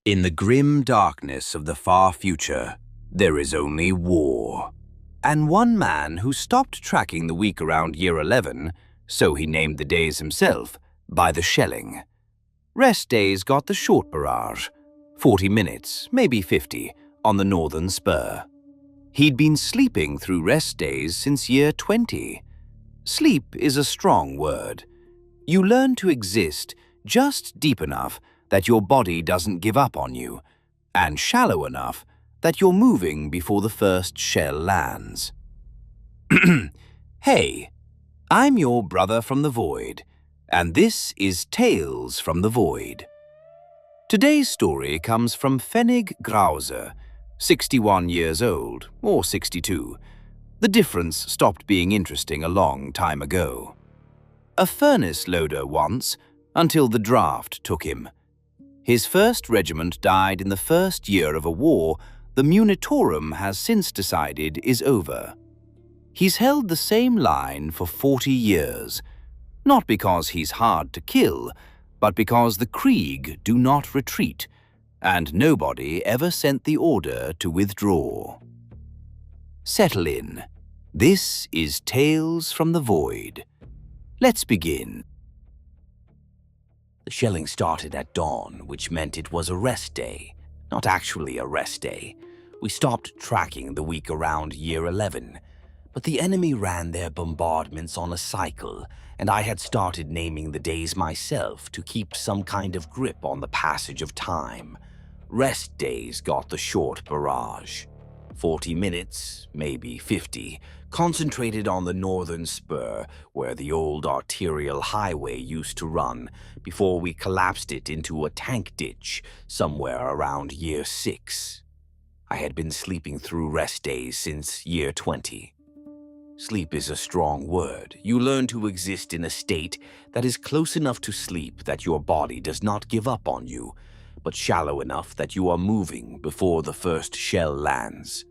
In the grim darkness of the far future, there is only war. And one man who stopped tracking the week around year 11, so he named the days himself, by the shelling. Rest days got the short barrage, 40 minutes, maybe 50, on the northern spur. He'd been sleeping through rest days since year 20. Sleep is a strong word. You learn to exist just deep enough that your body doesn't give up on you, and shallow enough that you're moving before the first shell lands. Hey, I'm your brother from the void, and this is Tales from the Void. Today's story comes from Fennig Grause, 61 years old, or 62. The difference stopped being interesting a long time ago. A furnace loader once, until the draft took him. His first regiment died in the first year of a war the Munitorum has since decided is over. He's held the same line for 40 years, not because he's hard to kill, but because the Krieg do not retreat, and nobody ever sent the order to withdraw. Settle in. This is Tales from the Void. Let's begin. The shelling started at dawn, which meant it was a rest day. Not actually a rest day. We stopped tracking the week around year 11. But the enemy ran their bombardments on a cycle, and I had started naming the days myself to keep some kind of grip on the passage of time. Rest days got the short barrage. 40 minutes, maybe 50, concentrated on the northern spur where the old arterial highway used to run before we collapsed it into a tank ditch somewhere around year 6. I had been sleeping through rest days since year 20. Sleep is a strong word. You learn to exist in a state that is close enough to sleep that your body does not give up on you, but shallow enough that you are moving before the first shell lands.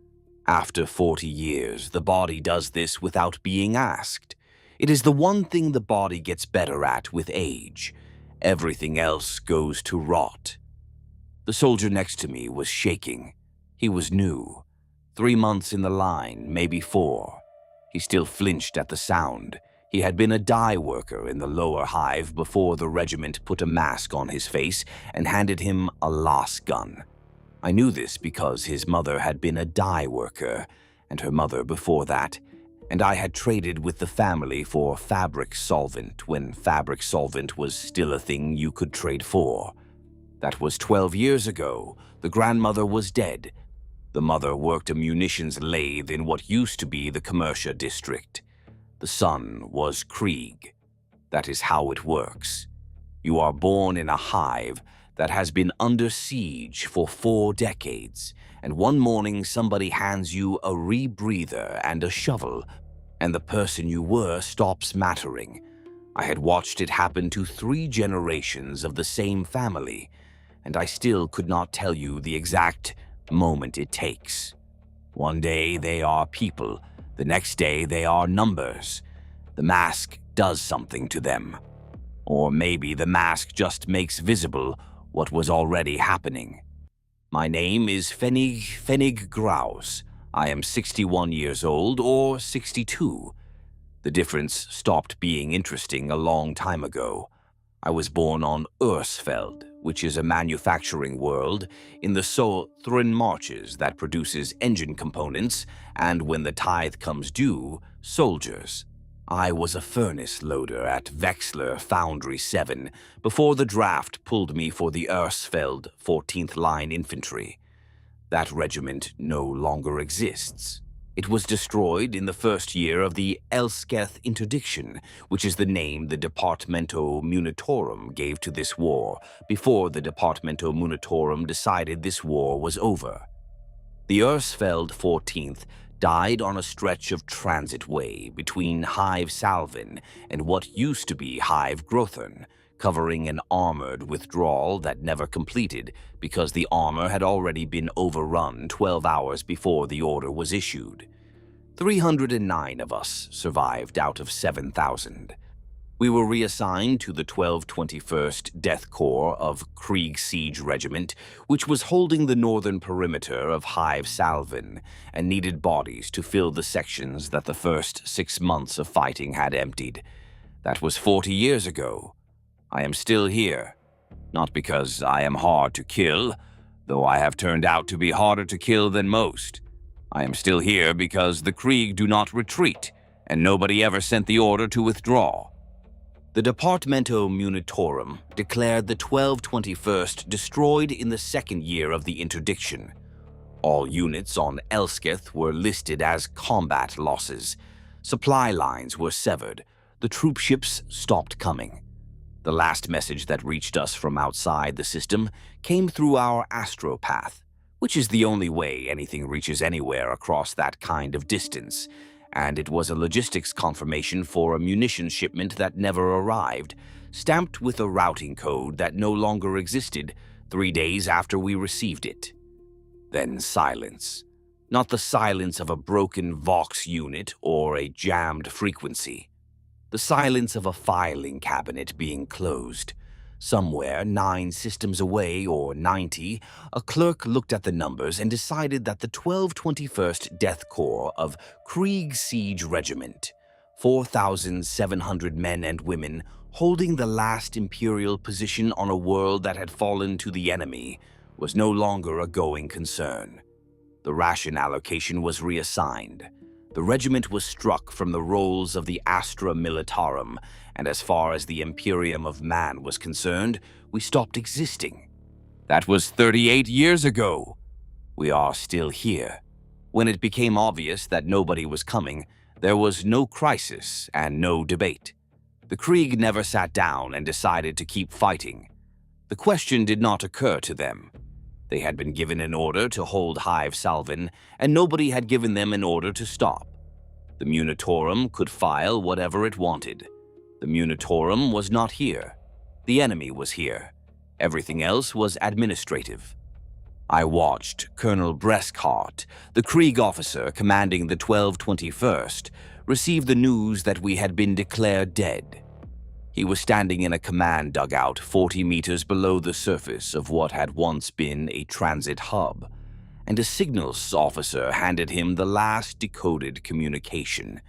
After 40 years, the body does this without being asked. It is the one thing the body gets better at with age. Everything else goes to rot. The soldier next to me was shaking. He was new. 3 months in the line, maybe 4. He still flinched at the sound. He had been a dye worker in the lower hive before the regiment put a mask on his face and handed him a las gun. I knew this because his mother had been a dye worker, and her mother before that, and I had traded with the family for fabric solvent when fabric solvent was still a thing you could trade for. That was 12 years ago. The grandmother was dead. The mother worked a munitions lathe in what used to be the commercial district. The son was Krieg. That is how it works. You are born in a hive that has been under siege for 4 decades, and one morning somebody hands you a rebreather and a shovel, and the person you were stops mattering. I had watched it happen to 3 generations of the same family, and I still could not tell you the exact moment it takes. One day they are people, the next day they are numbers. The mask does something to them. Or maybe the mask just makes visible what was already happening. My name is Fennig Grause. I am 61 years old, or 62. The difference stopped being interesting a long time ago. I was born on Ursfeld, which is a manufacturing world in the Southern Marches that produces engine components, and when the tithe comes due, soldiers. I was a furnace loader at Wexler Foundry 7 before the draft pulled me for the Ursfeld 14th Line Infantry. That regiment no longer exists. It was destroyed in the first year of the Elsketh interdiction, which is the name the Departamento Munitorum gave to this war before the Departamento Munitorum decided this war was over. The Ursfeld 14th died on a stretch of transitway between Hive Salvin and what used to be Hive Grothern, covering an armored withdrawal that never completed because the armor had already been overrun 12 hours before the order was issued. 309 of us survived out of 7,000. We were reassigned to the 1221st Death Korps of Krieg siege regiment, which was holding the northern perimeter of Hive Salvin and needed bodies to fill the sections that the first 6 months of fighting had emptied. That was 40 years ago. I am still here, not because I am hard to kill, though I have turned out to be harder to kill than most. I am still here because the Krieg do not retreat, and nobody ever sent the order to withdraw. The Departamento Munitorum declared the 1221st destroyed in the second year of the interdiction. All units on Elsketh were listed as combat losses. Supply lines were severed. The troop ships stopped coming. The last message that reached us from outside the system came through our astropath, which is the only way anything reaches anywhere across that kind of distance, and it was a logistics confirmation for a munitions shipment that never arrived, stamped with a routing code that no longer existed 3 days after we received it. Then silence. Not the silence of a broken Vox unit or a jammed frequency. The silence of a filing cabinet being closed. Somewhere 9 systems away, or 90, a clerk looked at the numbers and decided that the 1221st Death Korps of Krieg Siege Regiment, 4,700 men and women holding the last Imperial position on a world that had fallen to the enemy, was no longer a going concern. The ration allocation was reassigned. The regiment was struck from the rolls of the Astra Militarum, and as far as the Imperium of Man was concerned, we stopped existing. That was 38 years ago. We are still here. When it became obvious that nobody was coming, there was no crisis and no debate. The Krieg never sat down and decided to keep fighting. The question did not occur to them. They had been given an order to hold Hive Salvin, and nobody had given them an order to stop. The Munitorum could file whatever it wanted. The Munitorum was not here. The enemy was here. Everything else was administrative. I watched Colonel Breskart, the Krieg officer commanding the 1221st, receive the news that we had been declared dead. He was standing in a command dugout 40 meters below the surface of what had once been a transit hub, and a signals officer handed him the last decoded communication,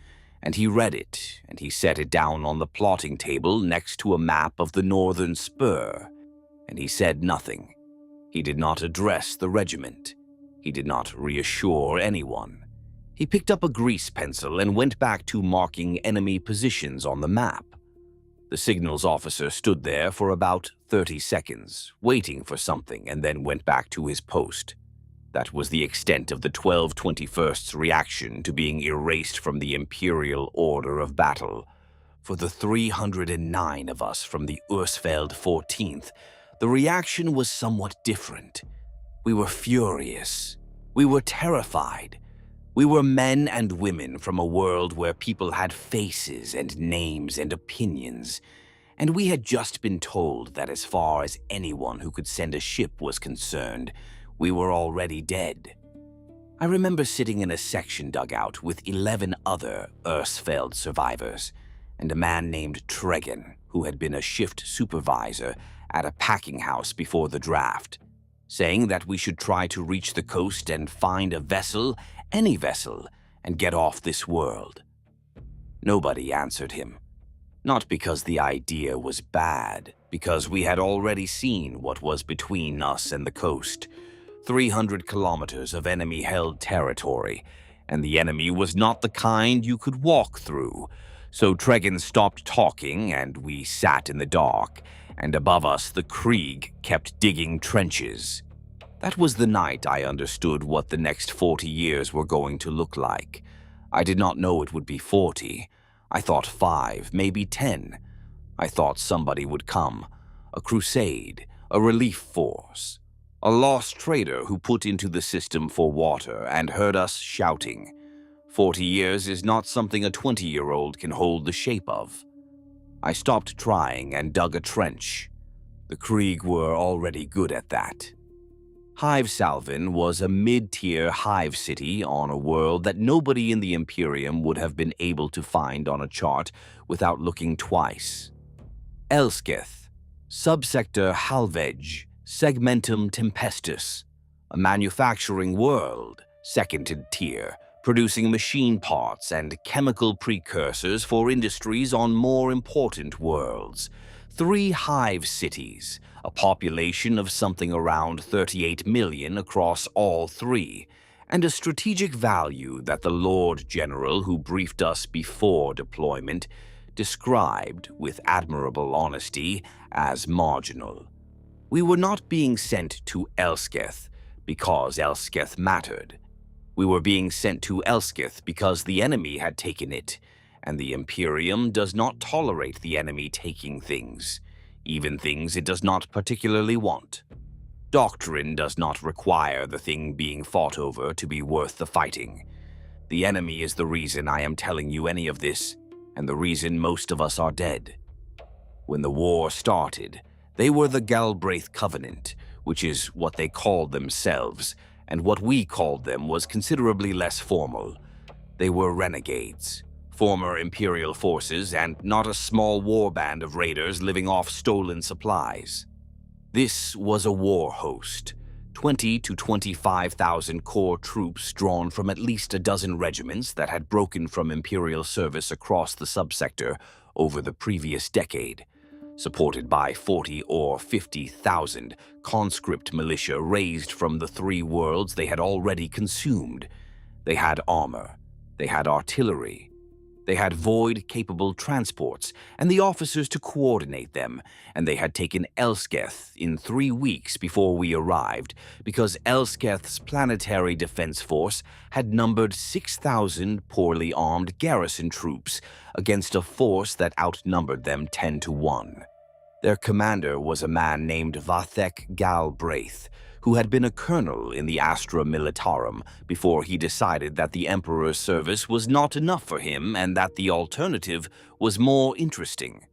and he read it, and he set it down on the plotting table next to a map of the northern spur, and he said nothing. He did not address the regiment. He did not reassure anyone. He picked up a grease pencil and went back to marking enemy positions on the map. The signals officer stood there for about 30 seconds, waiting for something, and then went back to his post. That was the extent of the 1221st's reaction to being erased from the Imperial order of battle. For the 309 of us from the Ursfeld 14th, the reaction was somewhat different. We were furious. We were terrified. We were men and women from a world where people had faces and names and opinions, and we had just been told that as far as anyone who could send a ship was concerned, we were already dead. I remember sitting in a section dugout with 11 other Ursfeld survivors, and a man named Tregan, who had been a shift supervisor at a packing house before the draft, saying that we should try to reach the coast and find a vessel, any vessel, and get off this world. Nobody answered him. Not because the idea was bad, because we had already seen what was between us and the coast. 300 kilometers of enemy-held territory, and the enemy was not the kind you could walk through. So Tregan stopped talking, and we sat in the dark, and above us the Krieg kept digging trenches. That was the night I understood what the next 40 years were going to look like. I did not know it would be 40. I thought 5, maybe 10. I thought somebody would come. A crusade, a relief force. A lost trader who put into the system for water and heard us shouting. 40 years is not something a 20-year-old can hold the shape of. I stopped trying and dug a trench. The Krieg were already good at that. Salvin was a mid-tier hive city on a world that nobody in the Imperium would have been able to find on a chart without looking twice. Elsketh, subsector Halvej, segmentum tempestus, a manufacturing world, second tier, producing machine parts and chemical precursors for industries on more important worlds. 3 hive cities, a population of something around 38 million across all 3, and a strategic value that the Lord General who briefed us before deployment described with admirable honesty as marginal. We were not being sent to Elsketh because Elsketh mattered. We were being sent to Elsketh because the enemy had taken it, and the Imperium does not tolerate the enemy taking things, even things it does not particularly want. Doctrine does not require the thing being fought over to be worth the fighting. The enemy is the reason I am telling you any of this, and the reason most of us are dead. When the war started, they were the Galbraith Covenant, which is what they called themselves, and what we called them was considerably less formal. They were renegades, former Imperial forces, and not a small warband of raiders living off stolen supplies. This was a war host, 20 to 25,000 core troops drawn from at least a dozen regiments that had broken from Imperial service across the subsector over the previous decade, supported by 40 or 50,000 conscript militia raised from the 3 worlds they had already consumed. They had armor, they had artillery, they had void-capable transports and the officers to coordinate them, and they had taken Elsketh in 3 weeks before we arrived because Elsketh's planetary defense force had numbered 6,000 poorly armed garrison troops against a force that outnumbered them 10 to 1. Their commander was a man named Vathek Galbraith, who had been a colonel in the Astra Munitorum before he decided that the Emperor's service was not enough for him and that the alternative was more interesting.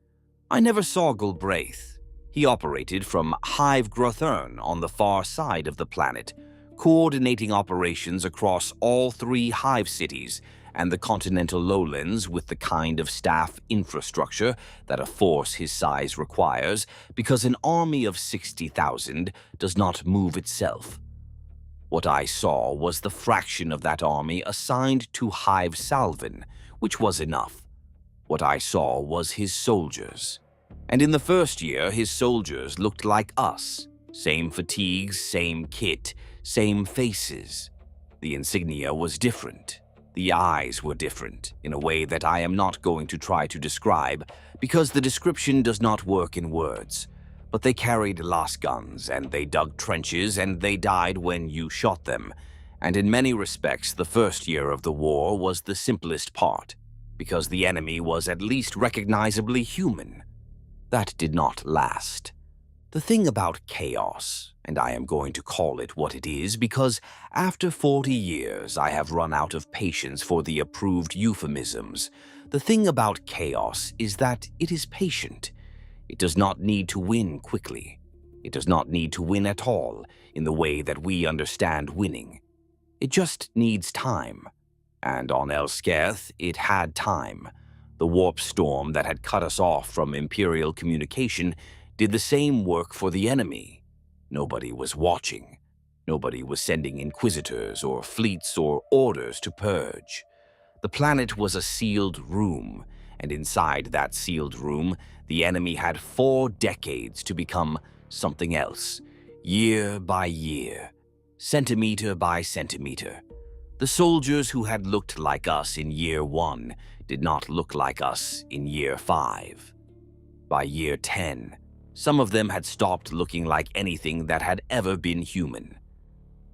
I never saw Galbraith. He operated from Hive Grothern on the far side of the planet, coordinating operations across all 3 hive cities and the continental lowlands with the kind of staff infrastructure that a force his size requires, because an army of 60,000 does not move itself. What I saw was the fraction of that army assigned to Hive Salvin, which was enough. What I saw was his soldiers. And in the first year, his soldiers looked like us. Same fatigues, same kit, same faces. The insignia was different. The eyes were different, in a way that I am not going to try to describe, because the description does not work in words. But they carried las guns, and they dug trenches, and they died when you shot them. And in many respects, the first year of the war was the simplest part, because the enemy was at least recognizably human. That did not last. The thing about chaos, and I am going to call it what it is because after 40 years I have run out of patience for the approved euphemisms. The thing about chaos is that it is patient. It does not need to win quickly. It does not need to win at all in the way that we understand winning. It just needs time. And on Elsketh, it had time. The warp storm that had cut us off from Imperial communication did the same work for the enemy. Nobody was watching. Nobody was sending inquisitors or fleets or orders to purge. The planet was a sealed room, and inside that sealed room, the enemy had 4 decades to become something else, year by year, centimeter by centimeter. The soldiers who had looked like us in year 1 did not look like us in year 5. By year 10, some of them had stopped looking like anything that had ever been human.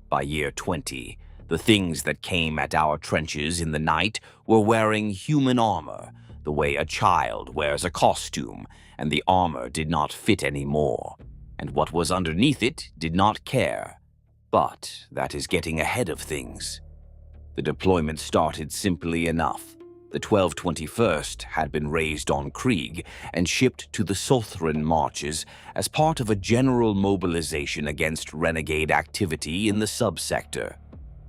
By year 20, the things that came at our trenches in the night were wearing human armor, the way a child wears a costume, and the armor did not fit anymore, and what was underneath it did not care. But that is getting ahead of things. The deployment started simply enough. The 1221st had been raised on Krieg and shipped to the Southern Marches as part of a general mobilization against renegade activity in the subsector.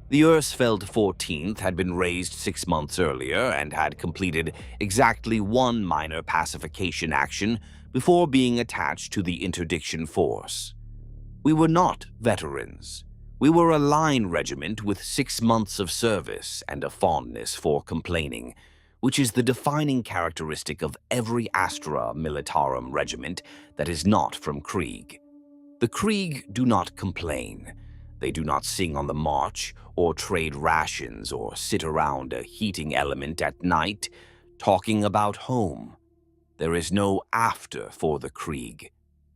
The Ersfeld 14th had been raised 6 months earlier and had completed exactly one minor pacification action before being attached to the interdiction force. We were not veterans. We were a line regiment with 6 months of service and a fondness for complaining, which is the defining characteristic of every Astra Munitorum regiment that is not from Krieg. The Krieg do not complain. They do not sing on the march or trade rations or sit around a heating element at night talking about home. There is no after for the Krieg.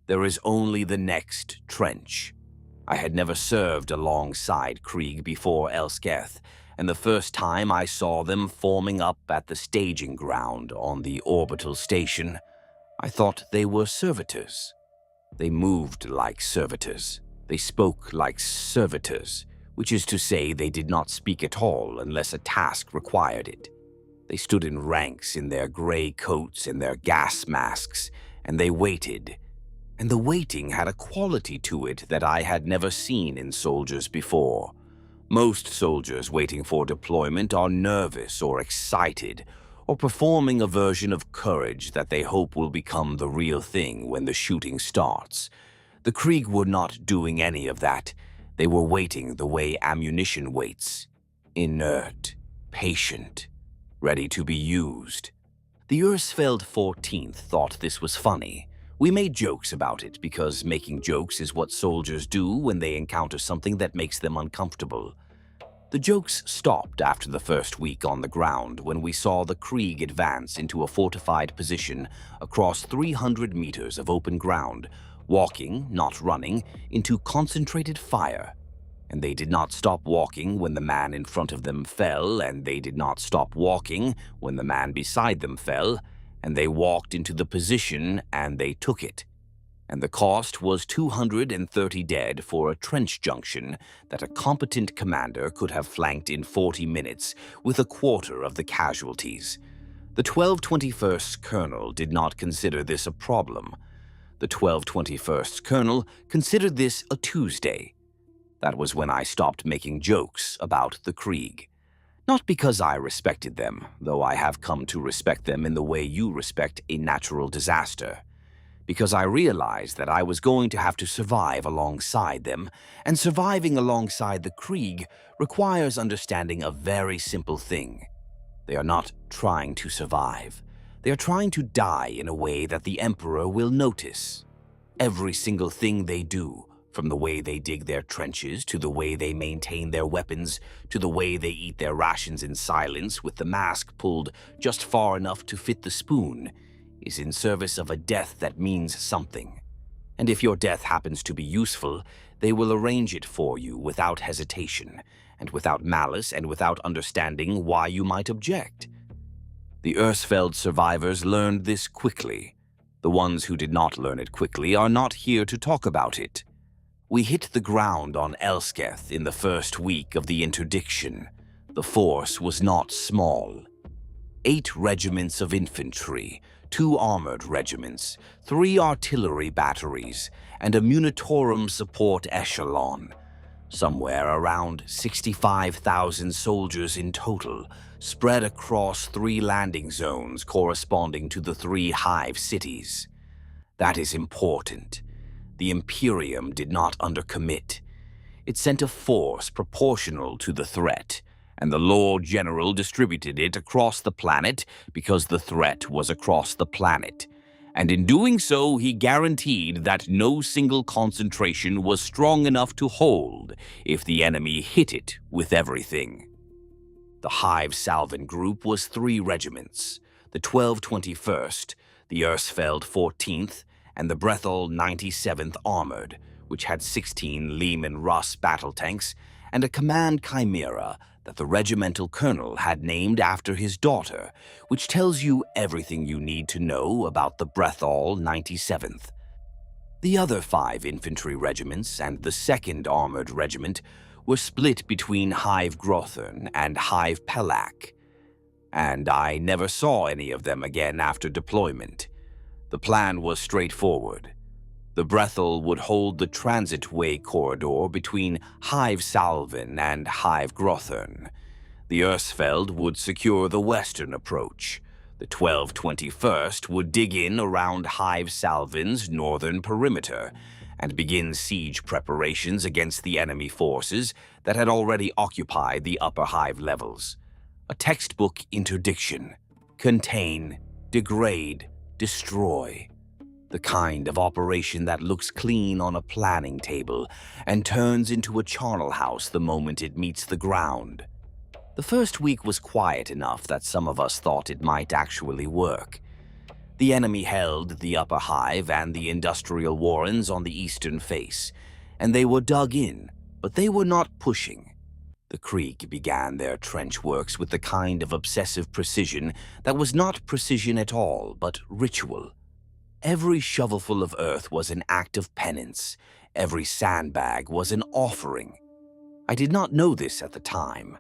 There is only the next trench. I had never served alongside Krieg before Elsketh, and the first time I saw them forming up at the staging ground on the orbital station, I thought they were servitors. They moved like servitors. They spoke like servitors, which is to say they did not speak at all unless a task required it. They stood in ranks in their gray coats and their gas masks, and they waited. And the waiting had a quality to it that I had never seen in soldiers before. Most soldiers waiting for deployment are nervous or excited, or performing a version of courage that they hope will become the real thing when the shooting starts. The Krieg were not doing any of that. They were waiting the way ammunition waits. Inert, patient, ready to be used. The Ersfeld 14th thought this was funny. We made jokes about it because making jokes is what soldiers do when they encounter something that makes them uncomfortable. The jokes stopped after the first week on the ground when we saw the Krieg advance into a fortified position across 300 meters of open ground, walking, not running, into concentrated fire. And they did not stop walking when the man in front of them fell, and they did not stop walking when the man beside them fell, and they walked into the position and they took it. And the cost was 230 dead for a trench junction that a competent commander could have flanked in 40 minutes with a quarter of the casualties. The 1221st Colonel did not consider this a problem. The 1221st Colonel considered this a Tuesday. That was when I stopped making jokes about the Krieg. Not because I respected them, though I have come to respect them in the way you respect a natural disaster. Because I realized that I was going to have to survive alongside them, and surviving alongside the Krieg requires understanding a very simple thing. They are not trying to survive. They are trying to die in a way that the Emperor will notice. Every single thing they do, from the way they dig their trenches, to the way they maintain their weapons, to the way they eat their rations in silence with the mask pulled just far enough to fit the spoon, is in service of a death that means something. And if your death happens to be useful, they will arrange it for you without hesitation, and without malice, and without understanding why you might object. The Ersfeld survivors learned this quickly. The ones who did not learn it quickly are not here to talk about it. We hit the ground on Elsketh in the first week of the interdiction. The force was not small. 8 regiments of infantry, 2 armored regiments, 3 artillery batteries, and a Munitorum support echelon. Somewhere around 65,000 soldiers in total, spread across 3 landing zones corresponding to the 3 hive cities. That is important. The Imperium did not undercommit. It sent a force proportional to the threat, and the Lord General distributed it across the planet because the threat was across the planet. And in doing so, he guaranteed that no single concentration was strong enough to hold if the enemy hit it with everything. The Hive Salvin Group was 3 regiments, the 1221st, the Ersfeld 14th, and the Brethel 97th Armored, which had 16 Lehman Russ battle tanks and a command chimera that the regimental colonel had named after his daughter, which tells you everything you need to know about the Brethel 97th. The other 5 infantry regiments and the 2nd Armored Regiment were split between Hive Grothern and Hive Pelak. and I never saw any of them again after deployment. The plan was straightforward. The Brethel would hold the transitway corridor between Hive Salvin and Hive Grothern. The Ursfeld would secure the western approach. The 1221st would dig in around Hive Salvin's northern perimeter and begin siege preparations against the enemy forces that had already occupied the upper Hive levels. A textbook interdiction: contain, degrade, destroy. The kind of operation that looks clean on a planning table and turns into a charnel house the moment it meets the ground. The first week was quiet enough that some of us thought it might actually work. The enemy held the upper Hive and the industrial warrens on the eastern face, and they were dug in, but they were not pushing. The Krieg began their trench works with the kind of obsessive precision that was not precision at all, but ritual. Every shovelful of earth was an act of penance. Every sandbag was an offering. I did not know this at the time.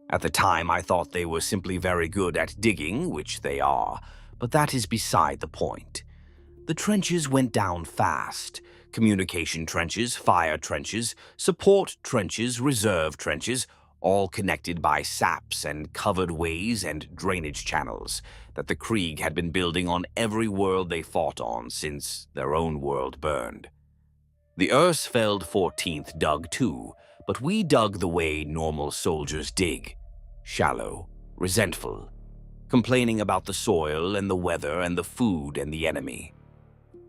At the time, I thought they were simply very good at digging, which they are, but that is beside the point. The trenches went down fast. Communication trenches, fire trenches, support trenches, reserve trenches, all connected by saps and covered ways and drainage channels that the Krieg had been building on every world they fought on since their own world burned. The Ursfeld 14th dug too, but we dug the way normal soldiers dig: shallow, resentful, complaining about the soil and the weather and the food and the enemy.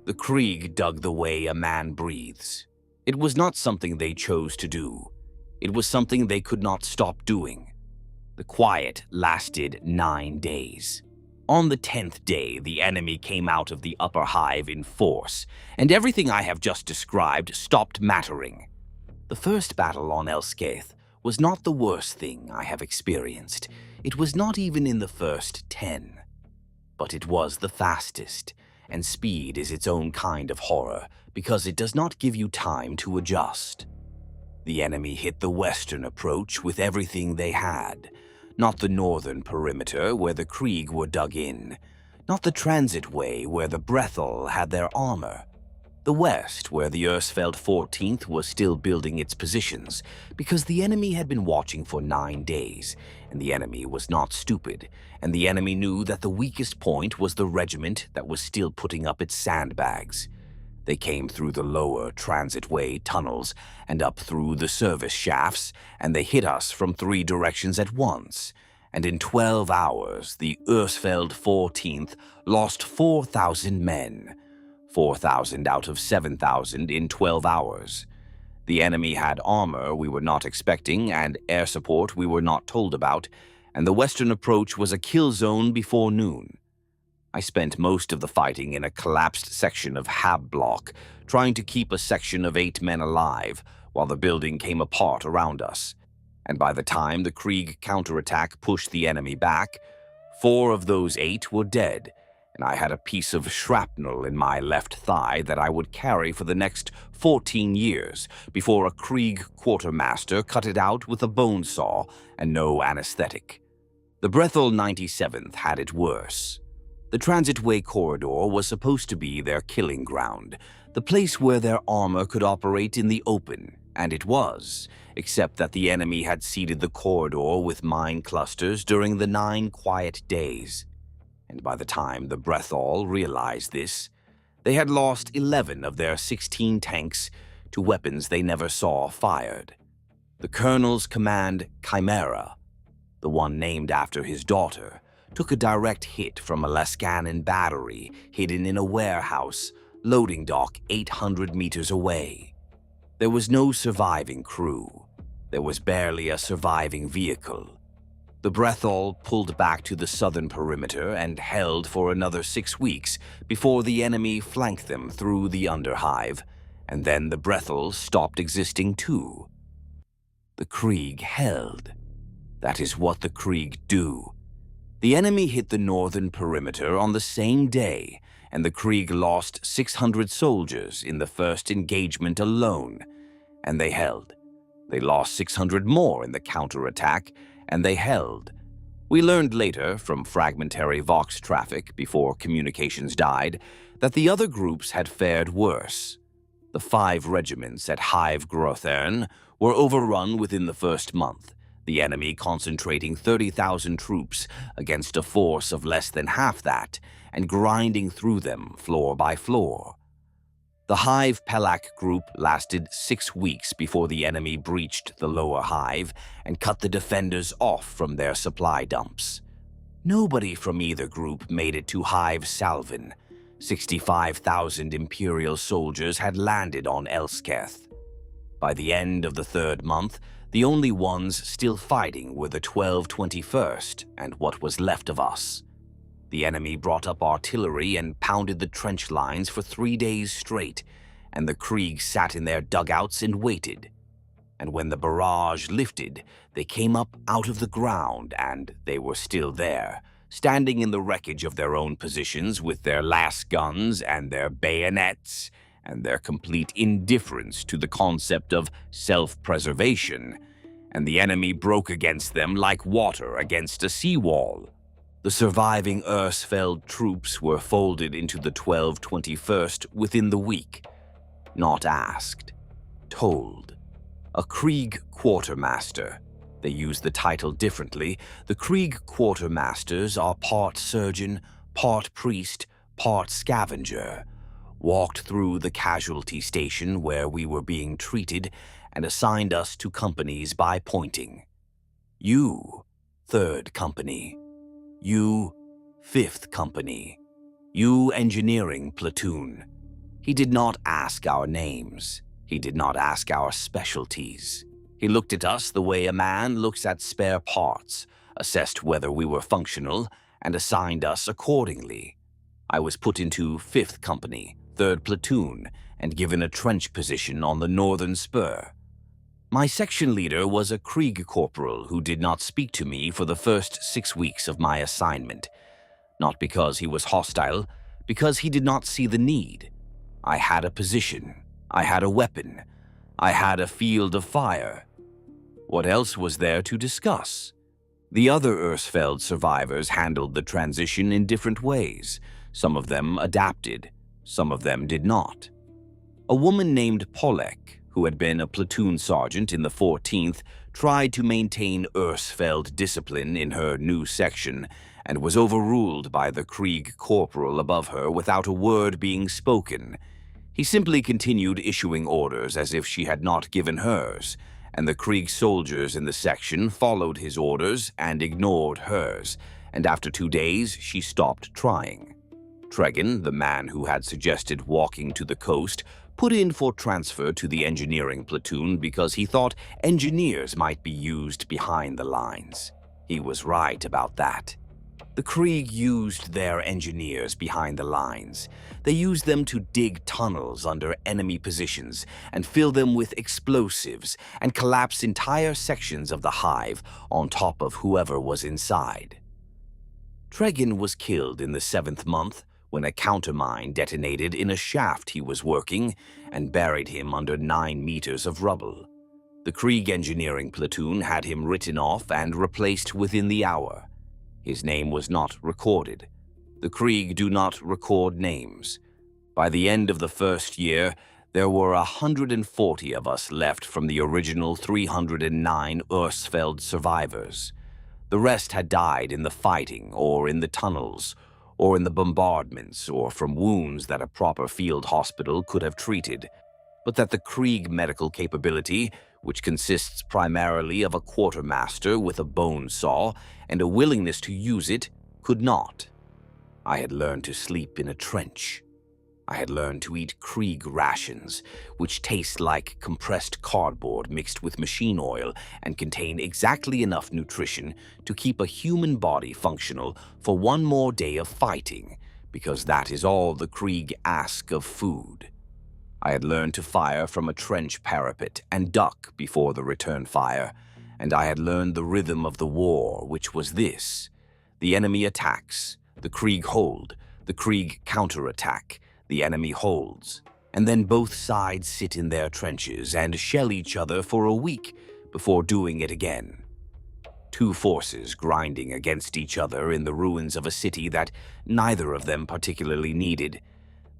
The Krieg dug the way a man breathes. It was not something they chose to do. It was something they could not stop doing. The quiet lasted 9 days. On the 10th day, the enemy came out of the upper Hive in force, and everything I have just described stopped mattering. The first battle on Elsketh was not the worst thing I have experienced. It was not even in the first 10. But it was the fastest, and speed is its own kind of horror because it does not give you time to adjust. The enemy hit the western approach with everything they had, not the northern perimeter where the Krieg were dug in, not the transitway where the Brethel had their armor, the west where the Ursfeld 14th was still building its positions, because the enemy had been watching for 9 days, and the enemy was not stupid, and the enemy knew that the weakest point was the regiment that was still putting up its sandbags. They came through the lower transitway tunnels and up through the service shafts, and they hit us from 3 directions at once. And in 12 hours, the Ursfeld 14th lost 4,000 men. 4,000 out of 7,000 in 12 hours. The enemy had armor we were not expecting and air support we were not told about, and the western approach was a kill zone before noon. I spent most of the fighting in a collapsed section of Hab Block, trying to keep a section of 8 men alive while the building came apart around us. And by the time the Krieg counterattack pushed the enemy back, 4 of those 8 were dead, and I had a piece of shrapnel in my left thigh that I would carry for the next 14 years before a Krieg quartermaster cut it out with a bone saw and no anesthetic. The Brethel 97th had it worse. The transitway corridor was supposed to be their killing ground, the place where their armor could operate in the open, and it was, except that the enemy had seeded the corridor with mine clusters during the 9 quiet days. And by the time the Brethel realized this, they had lost 11 of their 16 tanks to weapons they never saw fired. The colonel's command Chimera, the one named after his daughter, took a direct hit from a Lascanon battery hidden in a warehouse loading dock 800 meters away. There was no surviving crew. There was barely a surviving vehicle. The Brethel pulled back to the southern perimeter and held for another 6 weeks before the enemy flanked them through the Underhive, and then the Brethel stopped existing too. The Krieg held. That is what the Krieg do. The enemy hit the northern perimeter on the same day, and the Krieg lost 600 soldiers in the first engagement alone, and they held. They lost 600 more in the counterattack, and they held. We learned later, from fragmentary Vox traffic before communications died, that the other groups had fared worse. The 5 regiments at Hive Grothern were overrun within the first month, the enemy concentrating 30,000 troops against a force of less than half that and grinding through them floor by floor. The Hive Pelak group lasted 6 weeks before the enemy breached the lower Hive and cut the defenders off from their supply dumps. Nobody from either group made it to Hive Salvin. 65,000 Imperial soldiers had landed on Elsketh. By the end of the 3rd month, the only ones still fighting were the 1221st and what was left of us. The enemy brought up artillery and pounded the trench lines for 3 days straight, and the Krieg sat in their dugouts and waited. And when the barrage lifted, they came up out of the ground, and they were still there, standing in the wreckage of their own positions with their last guns and their bayonets, and their complete indifference to the concept of self-preservation, and the enemy broke against them like water against a seawall. The surviving Ersfeld troops were folded into the 1221st within the week. Not asked, told. A Krieg quartermaster. They use the title differently. The Krieg quartermasters are part surgeon, part priest, part scavenger. Walked through the casualty station where we were being treated and assigned us to companies by pointing. You, 3rd Company. You, 5th Company. You, Engineering Platoon. He did not ask our names. He did not ask our specialties. He looked at us the way a man looks at spare parts, assessed whether we were functional, and assigned us accordingly. I was put into 5th Company, 3rd Platoon, and given a trench position on the northern spur. My section leader was a Krieg corporal who did not speak to me for the first 6 weeks of my assignment. Not because he was hostile, because he did not see the need. I had a position. I had a weapon. I had a field of fire. What else was there to discuss? The other Ersfeld survivors handled the transition in different ways. Some of them adapted. Some of them did not. A woman named Polek, who had been a platoon sergeant in the 14th, tried to maintain Ersfeld discipline in her new section and was overruled by the Krieg corporal above her without a word being spoken. He simply continued issuing orders as if she had not given hers, and the Krieg soldiers in the section followed his orders and ignored hers, and after 2 days she stopped trying. Tregan, the man who had suggested walking to the coast, put in for transfer to the engineering platoon because he thought engineers might be used behind the lines. He was right about that. The Krieg used their engineers behind the lines. They used them to dig tunnels under enemy positions and fill them with explosives and collapse entire sections of the hive on top of whoever was inside. Tregan was killed in the 7th month when a countermine detonated in a shaft he was working and buried him under 9 meters of rubble. The Krieg engineering platoon had him written off and replaced within the hour. His name was not recorded. The Krieg do not record names. By the end of the first year, there were 140 of us left from the original 309 Ersfeld survivors. The rest had died in the fighting or in the tunnels, or in the bombardments, or from wounds that a proper field hospital could have treated, but that the Krieg medical capability, which consists primarily of a quartermaster with a bone saw and a willingness to use it, could not. I had learned to sleep in a trench. I had learned to eat Krieg rations, which taste like compressed cardboard mixed with machine oil and contain exactly enough nutrition to keep a human body functional for 1 more day of fighting, because that is all the Krieg ask of food. I had learned to fire from a trench parapet and duck before the return fire, and I had learned the rhythm of the war, which was this: the enemy attacks, the Krieg hold, the Krieg counterattack, the enemy holds, and then both sides sit in their trenches and shell each other for a week before doing it again. Two forces grinding against each other in the ruins of a city that neither of them particularly needed,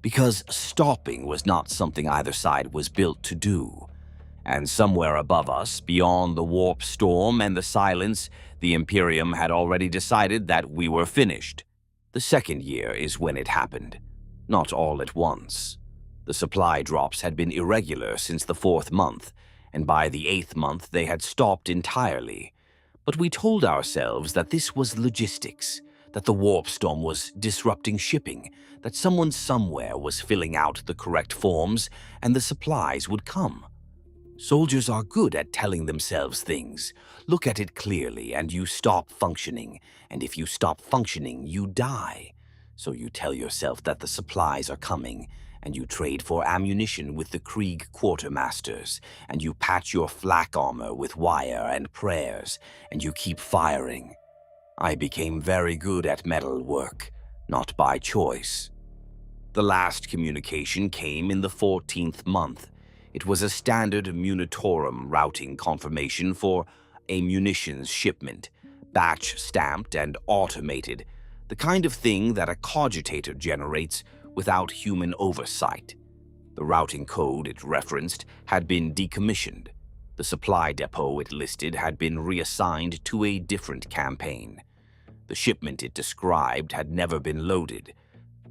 because stopping was not something either side was built to do. And somewhere above us, beyond the warp storm and the silence, the Imperium had already decided that we were finished. The second year is when it happened, not all at once. The supply drops had been irregular since the 4th month, and by the 8th month they had stopped entirely. But we told ourselves that this was logistics, that the warp storm was disrupting shipping, that someone somewhere was filling out the correct forms, and the supplies would come. Soldiers are good at telling themselves things. Look at it clearly and you stop functioning, and if you stop functioning, you die. So you tell yourself that the supplies are coming, and you trade for ammunition with the Krieg quartermasters, and you patch your flak armor with wire and prayers, and you keep firing. I became very good at metal work, not by choice. The last communication came in the 14th month. It was a standard Munitorum routing confirmation for a munitions shipment, batch-stamped and automated, the kind of thing that a cogitator generates without human oversight. The routing code it referenced had been decommissioned. The supply depot it listed had been reassigned to a different campaign. The shipment it described had never been loaded.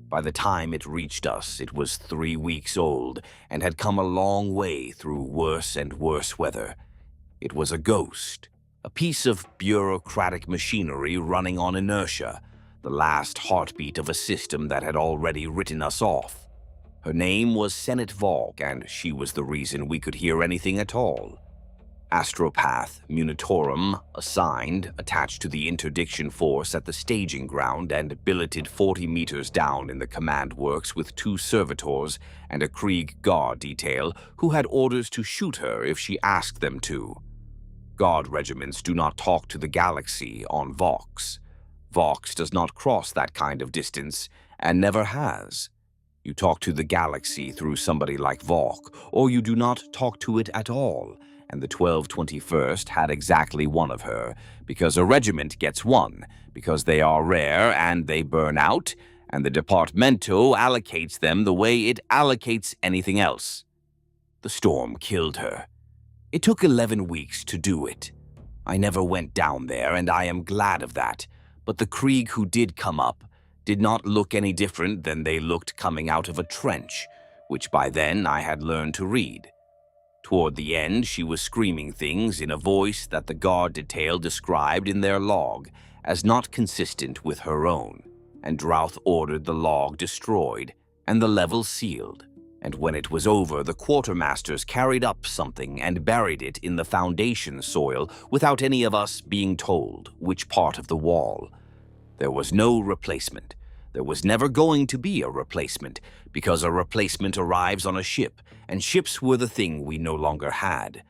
By the time it reached us, it was 3 weeks old and had come a long way through worse and worse weather. It was a ghost, a piece of bureaucratic machinery running on inertia, the last heartbeat of a system that had already written us off. Her name was Senate Volk, and she was the reason we could hear anything at all. Astropath Munitorum, assigned, attached to the interdiction force at the staging ground and billeted 40 meters down in the command works with 2 servitors and a Krieg guard detail who had orders to shoot her if she asked them to. Guard regiments do not talk to the galaxy on Vox. Vox does not cross that kind of distance, and never has. You talk to the galaxy through somebody like Volk, or you do not talk to it at all, and the 1221st had exactly one of her, because a regiment gets one, because they are rare and they burn out, and the Departamento allocates them the way it allocates anything else. The storm killed her. It took 11 weeks to do it. I never went down there, and I am glad of that, but the Krieg who did come up did not look any different than they looked coming out of a trench, which by then I had learned to read. Toward the end, she was screaming things in a voice that the guard detail described in their log as not consistent with her own, and Drouth ordered the log destroyed and the level sealed. And when it was over, the quartermasters carried up something and buried it in the foundation soil without any of us being told which part of the wall. There was no replacement. There was never going to be a replacement, because a replacement arrives on a ship, and ships were the thing we no longer had.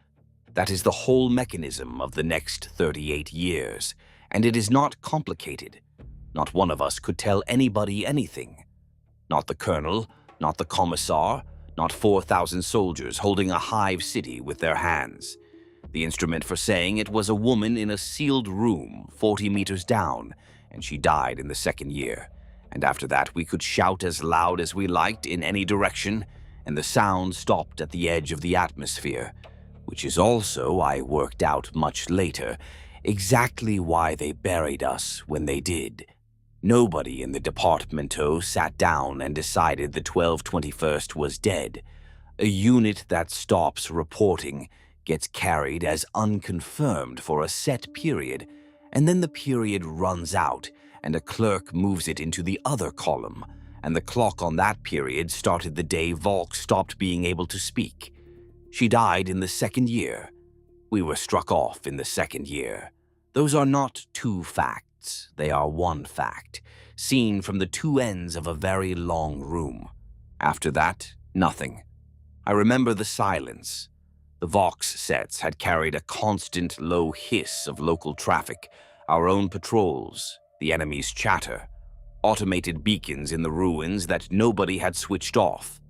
That is the whole mechanism of the next 38 years, and it is not complicated. Not one of us could tell anybody anything. Not the colonel, not the commissar, not 4,000 soldiers holding a hive city with their hands. The instrument for saying it was a woman in a sealed room 40 meters down, and she died in the 2nd year. And after that we could shout as loud as we liked in any direction, and the sound stopped at the edge of the atmosphere, which is also, I worked out much later, exactly why they buried us when they did. Nobody in the Departamento sat down and decided the 1221st was dead. A unit that stops reporting gets carried as unconfirmed for a set period, and then the period runs out, and a clerk moves it into the other column, and the clock on that period started the day Volk stopped being able to speak. She died in the 2nd year. We were struck off in the 2nd year. Those are not 2 facts, they are 1 fact, seen from the 2 ends of a very long room. After that, nothing. I remember the silence. The Vox sets had carried a constant low hiss of local traffic, our own patrols, the enemy's chatter, automated beacons in the ruins that nobody had switched off.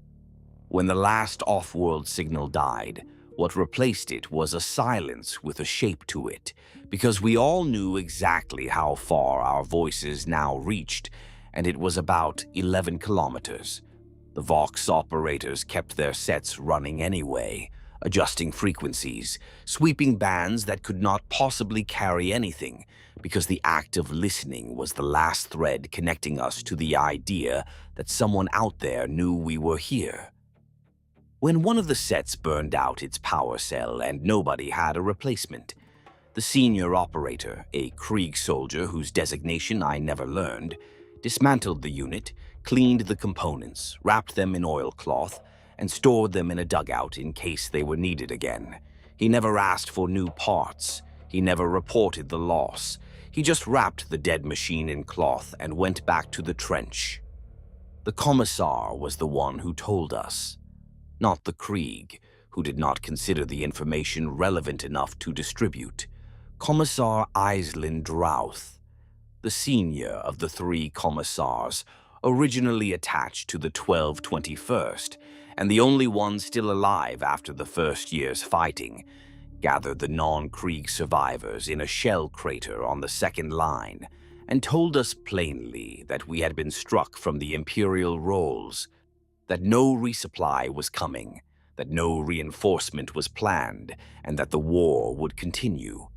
When the last off-world signal died, What replaced it was a silence with a shape to it, because we all knew exactly how far our voices now reached, and it was about 11 kilometers. The Vox operators kept their sets running anyway, adjusting frequencies, sweeping bands that could not possibly carry anything, because the act of listening was the last thread connecting us to the idea that someone out there knew we were here. When one of the sets burned out its power cell and nobody had a replacement, the senior operator, a Krieg soldier whose designation I never learned, dismantled the unit, cleaned the components, wrapped them in oilcloth, and stored them in a dugout in case they were needed again. He never asked for new parts. He never reported the loss. He just wrapped the dead machine in cloth and went back to the trench. The Commissar was the one who told us, not the Krieg, who did not consider the information relevant enough to distribute. Commissar Iselin Drouth, the senior of the 3 commissars, originally attached to the 1221st, and the only one still alive after the first year's fighting, gathered the non-Krieg survivors in a shell crater on the second line, and told us plainly that we had been struck from the Imperial rolls, that no resupply was coming, that no reinforcement was planned, and that the war would continue.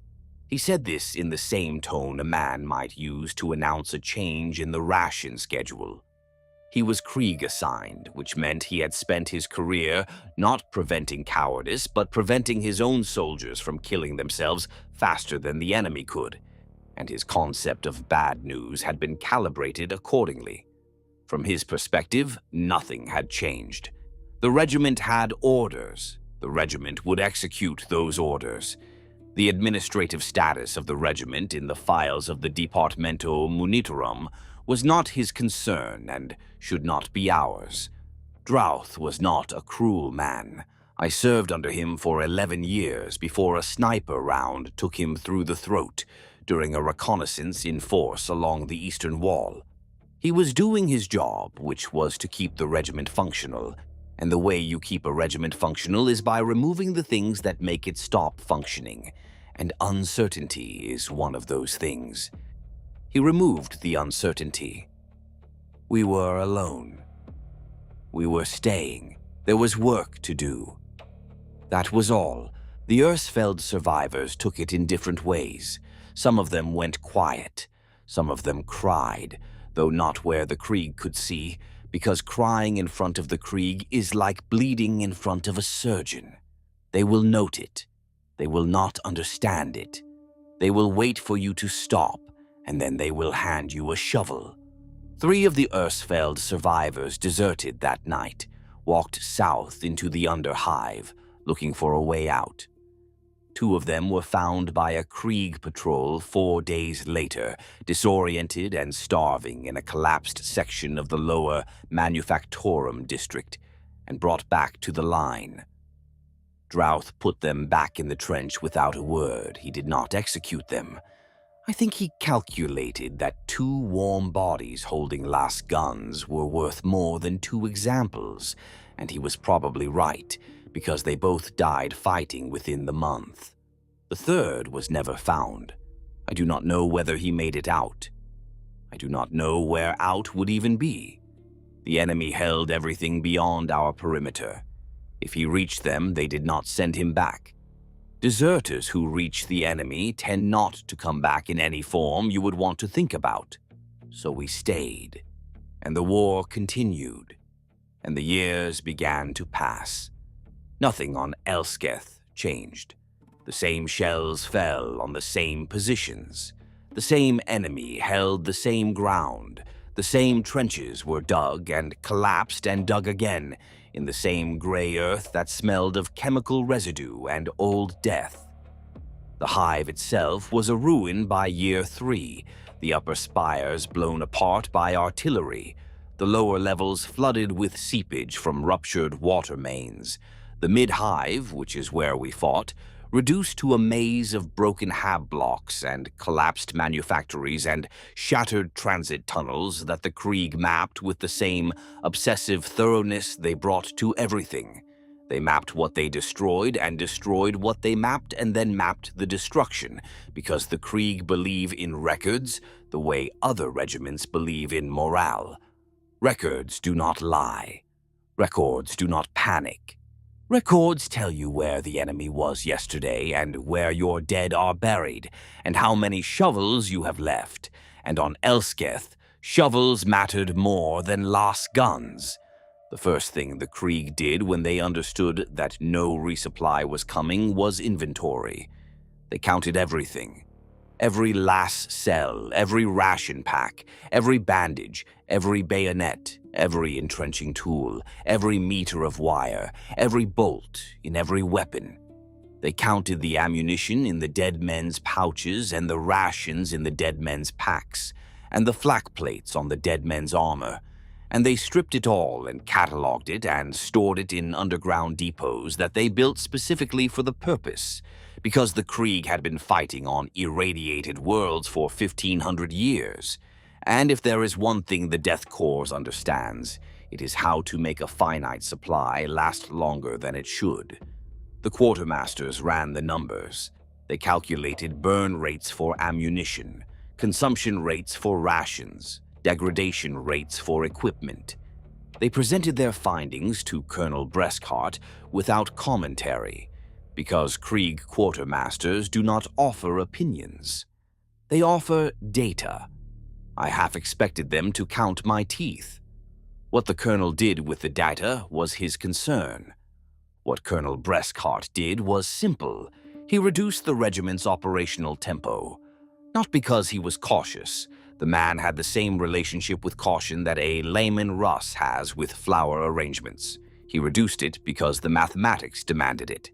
He said this in the same tone a man might use to announce a change in the ration schedule. He was Krieg assigned, which meant he had spent his career not preventing cowardice, but preventing his own soldiers from killing themselves faster than the enemy could, and his concept of bad news had been calibrated accordingly. From his perspective, nothing had changed. The regiment had orders. The regiment would execute those orders. The administrative status of the regiment in the files of the Departamento Munitorum was not his concern and should not be ours. Drouth was not a cruel man. I served under him for 11 years before a sniper round took him through the throat during a reconnaissance in force along the eastern wall. He was doing his job, which was to keep the regiment functional, and the way you keep a regiment functional is by removing the things that make it stop functioning, and uncertainty is one of those things. He removed the uncertainty. We were alone. We were staying. There was work to do. That was all. The Ersfeld survivors took it in different ways. Some of them went quiet. Some of them cried, though not where the Krieg could see, because crying in front of the Krieg is like bleeding in front of a surgeon. They will note it. They will not understand it. They will wait for you to stop, and then they will hand you a shovel. 3 of the Ersfeld survivors deserted that night, walked south into the Underhive, looking for a way out. 2 of them were found by a Krieg patrol 4 days later, disoriented and starving in a collapsed section of the lower Munitorum district, and brought back to the line. Drouth put them back in the trench without a word. He did not execute them. I think he calculated that 2 warm bodies holding las guns were worth more than 2 examples, and he was probably right, because they both died fighting within the month. The 3rd was never found. I do not know whether he made it out. I do not know where out would even be. The enemy held everything beyond our perimeter. If he reached them, they did not send him back. Deserters who reach the enemy tend not to come back in any form you would want to think about. So we stayed, and the war continued, and the years began to pass. Nothing on Elsketh changed. The same shells fell on the same positions. The same enemy held the same ground. The same trenches were dug and collapsed and dug again in the same gray earth that smelled of chemical residue and old death. The hive itself was a ruin by year 3, the upper spires blown apart by artillery, the lower levels flooded with seepage from ruptured water mains, the mid-hive, which is where we fought, reduced to a maze of broken hab blocks and collapsed manufactories and shattered transit tunnels that the Krieg mapped with the same obsessive thoroughness they brought to everything. They mapped what they destroyed and destroyed what they mapped and then mapped the destruction, because the Krieg believe in records the way other regiments believe in morale. Records do not lie. Records do not panic. Records tell you where the enemy was yesterday and where your dead are buried and how many shovels you have left. And on Elsketh, shovels mattered more than last guns. The first thing the Krieg did when they understood that no resupply was coming was inventory. They counted everything. Every last cell, every ration pack, every bandage, every bayonet, every entrenching tool, every meter of wire, every bolt in every weapon. They counted the ammunition in the dead men's pouches and the rations in the dead men's packs, and the flak plates on the dead men's armor. And they stripped it all and cataloged it and stored it in underground depots that they built specifically for the purpose, because the Krieg had been fighting on irradiated worlds for 1,500 years. And if there is one thing the Death Korps understands, it is how to make a finite supply last longer than it should. The quartermasters ran the numbers. They calculated burn rates for ammunition, consumption rates for rations, degradation rates for equipment. They presented their findings to Colonel Breskart without commentary, because Krieg quartermasters do not offer opinions. They offer data. I half expected them to count my teeth. What the colonel did with the data was his concern. What Colonel Breskart did was simple. He reduced the regiment's operational tempo. Not because he was cautious. The man had the same relationship with caution that a layman Russ has with flower arrangements. He reduced it because the mathematics demanded it.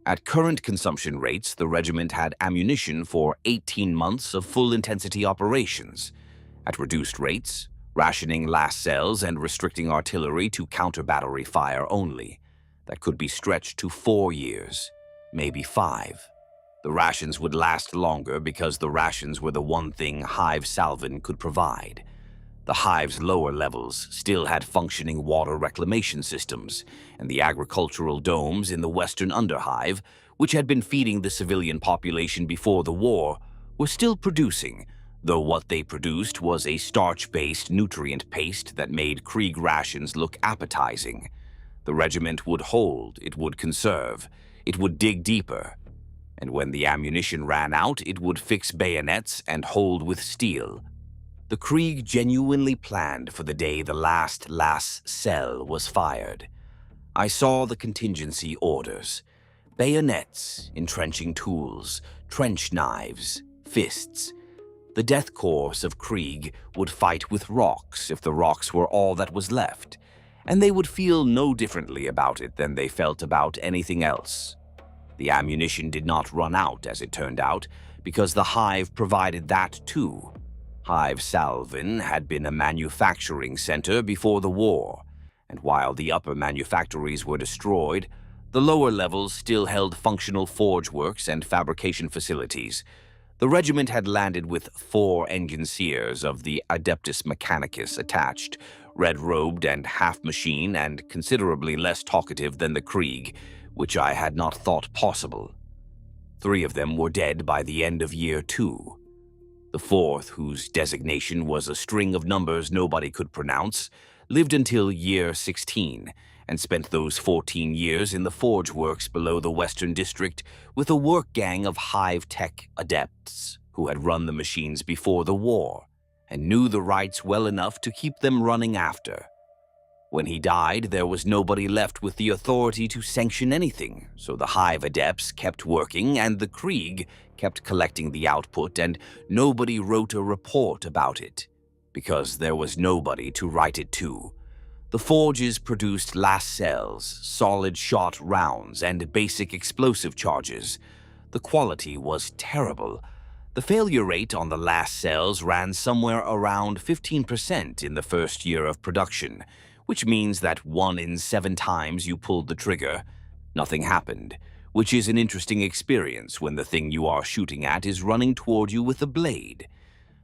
At current consumption rates, the regiment had ammunition for 18 months of full-intensity operations. At reduced rates, rationing last cells and restricting artillery to counter-battery fire only, that could be stretched to 4 years, maybe 5. The rations would last longer because the rations were the one thing Hive Salvin could provide. The Hive's lower levels still had functioning water reclamation systems, and the agricultural domes in the Western Underhive, which had been feeding the civilian population before the war, were still producing, though what they produced was a starch-based nutrient paste that made Krieg rations look appetizing. The regiment would hold, it would conserve, it would dig deeper, and when the ammunition ran out, it would fix bayonets and hold with steel. The Krieg genuinely planned for the day the last cell was fired. I saw the contingency orders. Bayonets, entrenching tools, trench knives, fists. The Death Korps of Krieg would fight with rocks if the rocks were all that was left, and they would feel no differently about it than they felt about anything else. The ammunition did not run out, as it turned out, because the Hive provided that too. Hive Salvin had been a manufacturing center before the war, and while the upper manufactories were destroyed, the lower levels still held functional forge works and fabrication facilities. The regiment had landed with 4 engineers of the Adeptus Mechanicus attached, red-robed and half-machine and considerably less talkative than the Krieg, which I had not thought possible. 3 of them were dead by the end of year 2. The 4th, whose designation was a string of numbers nobody could pronounce, lived until year 16 and spent those 14 years in the forge works below the Western District with a work gang of Hive Tech adepts who had run the machines before the war and knew the rights well enough to keep them running after. When he died, there was nobody left with the authority to sanction anything, so the Hive adepts kept working and the Krieg kept collecting the output, and nobody wrote a report about it, because there was nobody to write it to. The forges produced last cells, solid shot rounds, and basic explosive charges. The quality was terrible. The failure rate on the last cells ran somewhere around 15% in the first year of production, which means that 1 in 7 times you pulled the trigger, nothing happened, which is an interesting experience when the thing you are shooting at is running toward you with a blade.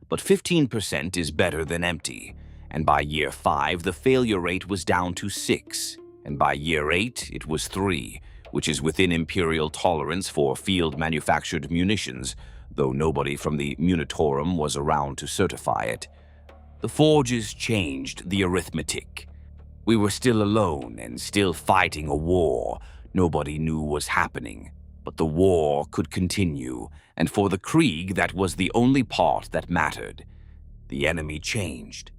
But 15% is better than empty, and by year 5 the failure rate was down to 6, and by year 8 it was 3, which is within Imperial tolerance for field-manufactured munitions, though nobody from the Munitorum was around to certify it. The forges changed the arithmetic. We were still alone and still fighting a war nobody knew was happening. But the war could continue, and for the Krieg that was the only part that mattered. The enemy changed.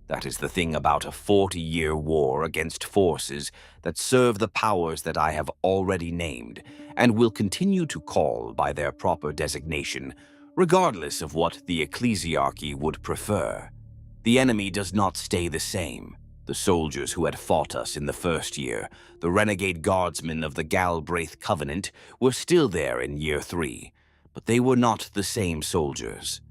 That is the thing about a 40-year war against forces that serve the powers that I have already named, and will continue to call by their proper designation, regardless of what the ecclesiarchy would prefer. The enemy does not stay the same. The soldiers who had fought us in the first year, the renegade guardsmen of the Galbraith Covenant, were still there in year 3, but they were not the same soldiers.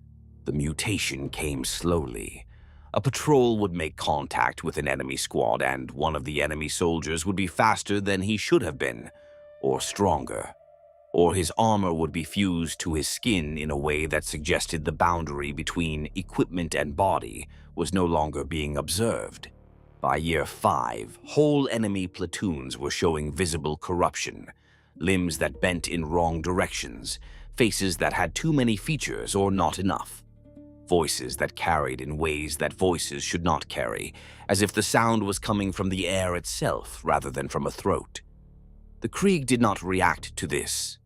The mutation came slowly. A patrol would make contact with an enemy squad, and one of the enemy soldiers would be faster than he should have been, or stronger. Or his armor would be fused to his skin in a way that suggested the boundary between equipment and body was no longer being observed. By year 5, whole enemy platoons were showing visible corruption, limbs that bent in wrong directions, faces that had too many features or not enough. Voices that carried in ways that voices should not carry, as if the sound was coming from the air itself rather than from a throat. The Krieg did not react to this.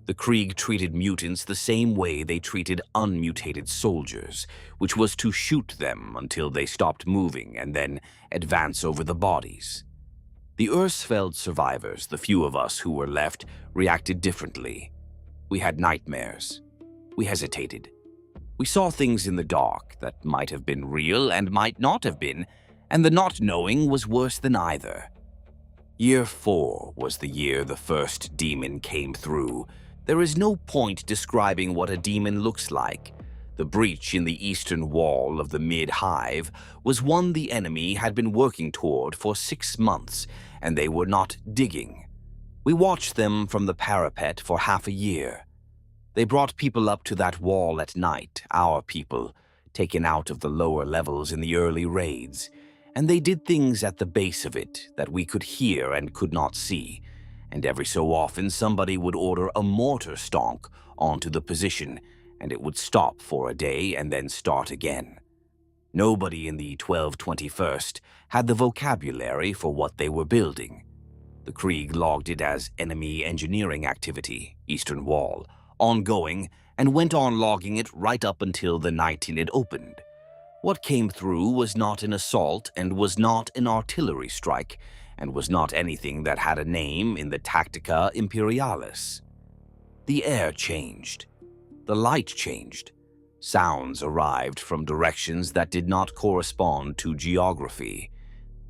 The Krieg treated mutants the same way they treated unmutated soldiers, which was to shoot them until they stopped moving and then advance over the bodies. The Ursfeld survivors, the few of us who were left, reacted differently. We had nightmares. We hesitated. We saw things in the dark that might have been real and might not have been, and the not knowing was worse than either. Year 4 was the year the first demon came through. There is no point describing what a demon looks like. The breach in the eastern wall of the mid-hive was one the enemy had been working toward for 6 months, and they were not digging. We watched them from the parapet for half a year. They brought people up to that wall at night, our people, taken out of the lower levels in the early raids, and they did things at the base of it that we could hear and could not see, and every so often somebody would order a mortar stonk onto the position, and it would stop for a day and then start again. Nobody in the 1221st had the vocabulary for what they were building. The Krieg logged it as enemy engineering activity, Eastern Wall, ongoing, and went on logging it right up until the night it opened. What came through was not an assault and was not an artillery strike, and was not anything that had a name in the Tactica Imperialis. The air changed. The light changed. Sounds arrived from directions that did not correspond to geography.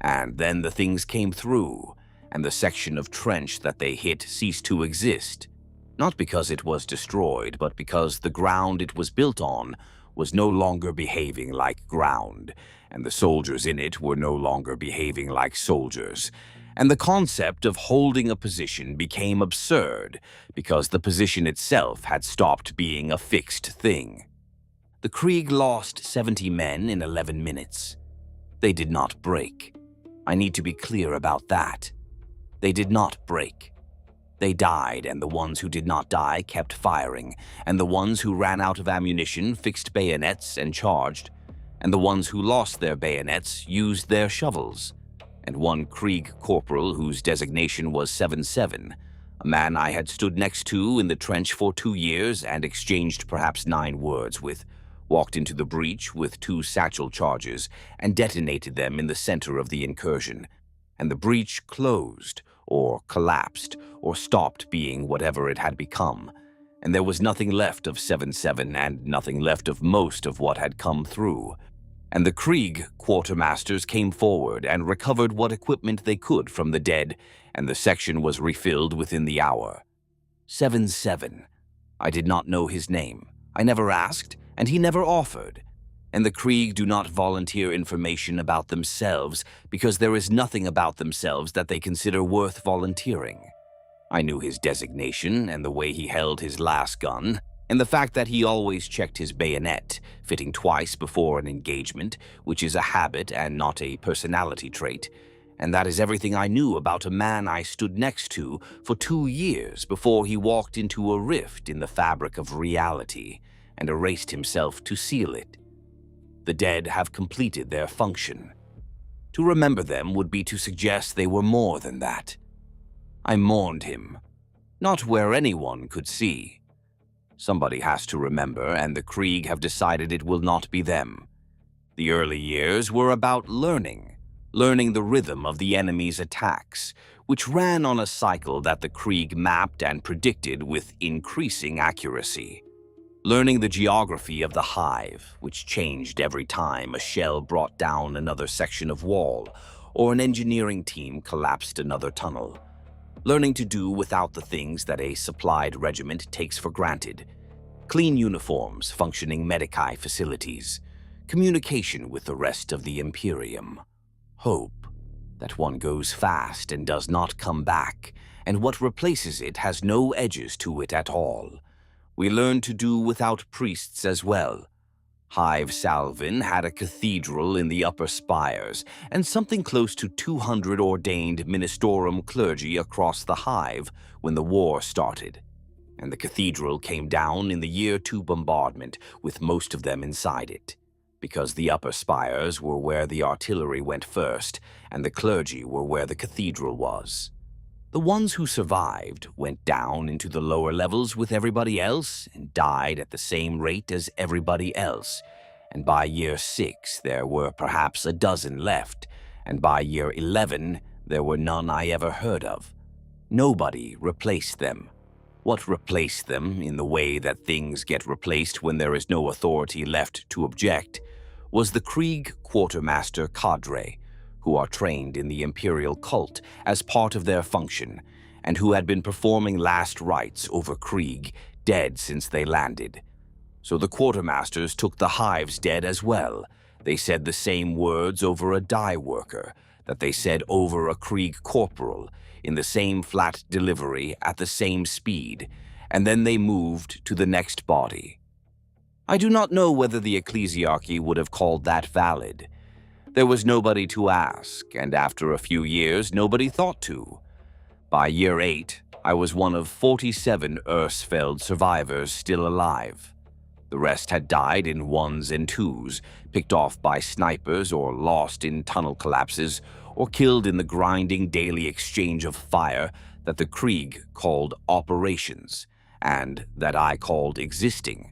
And then the things came through, and the section of trench that they hit ceased to exist. Not because it was destroyed, but because the ground it was built on was no longer behaving like ground, and the soldiers in it were no longer behaving like soldiers. And the concept of holding a position became absurd because the position itself had stopped being a fixed thing. The Krieg lost 70 men in 11 minutes. They did not break. I need to be clear about that. They did not break. They died, and the ones who did not die kept firing, and the ones who ran out of ammunition fixed bayonets and charged, and the ones who lost their bayonets used their shovels. And one Krieg corporal whose designation was 7-7, a man I had stood next to in the trench for 2 years and exchanged perhaps 9 words with, walked into the breach with 2 satchel charges and detonated them in the center of the incursion, and the breach closed, or collapsed, or stopped being whatever it had become, and there was nothing left of 7-7 and nothing left of most of what had come through. And the Krieg quartermasters came forward and recovered what equipment they could from the dead, and the section was refilled within the hour. 7-7. I did not know his name. I never asked, and he never offered. And the Krieg do not volunteer information about themselves because there is nothing about themselves that they consider worth volunteering. I knew his designation and the way he held his last gun, and the fact that he always checked his bayonet, fitting twice before an engagement, which is a habit and not a personality trait, And that is everything I knew about a man I stood next to for 2 years before he walked into a rift in the fabric of reality and erased himself to seal it. The dead have completed their function. To remember them would be to suggest they were more than that. I mourned him, not where anyone could see. Somebody has to remember, and the Krieg have decided it will not be them. The early years were about learning the rhythm of the enemy's attacks, which ran on a cycle that the Krieg mapped and predicted with increasing accuracy. Learning the geography of the hive, which changed every time a shell brought down another section of wall or an engineering team collapsed another tunnel. Learning to do without the things that a supplied regiment takes for granted. Clean uniforms, functioning medici facilities, communication with the rest of the Imperium. Hope that one goes fast and does not come back, and what replaces it has no edges to it at all. We learned to do without priests as well. Hive Salvin had a cathedral in the upper spires and something close to 200 ordained Munitorum clergy across the hive when the war started. And the cathedral came down in the year 2 bombardment with most of them inside it, because the upper spires were where the artillery went first and the clergy were where the cathedral was. The ones who survived went down into the lower levels with everybody else and died at the same rate as everybody else, and by year 6 there were perhaps a dozen left, and by year 11 there were none I ever heard of. Nobody replaced them. What replaced them, in the way that things get replaced when there is no authority left to object, was the Krieg quartermaster cadre, who are trained in the Imperial cult as part of their function, and who had been performing last rites over Krieg, dead since they landed. So the quartermasters took the hive's dead as well. They said the same words over a die worker that they said over a Krieg corporal, in the same flat delivery at the same speed, and then they moved to the next body. I do not know whether the ecclesiarchy would have called that valid. There was nobody to ask, and after a few years, nobody thought to. By year 8, I was one of 47 Ersfeld survivors still alive. The rest had died in 1s and 2s, picked off by snipers or lost in tunnel collapses, or killed in the grinding daily exchange of fire that the Krieg called operations, and that I called existing.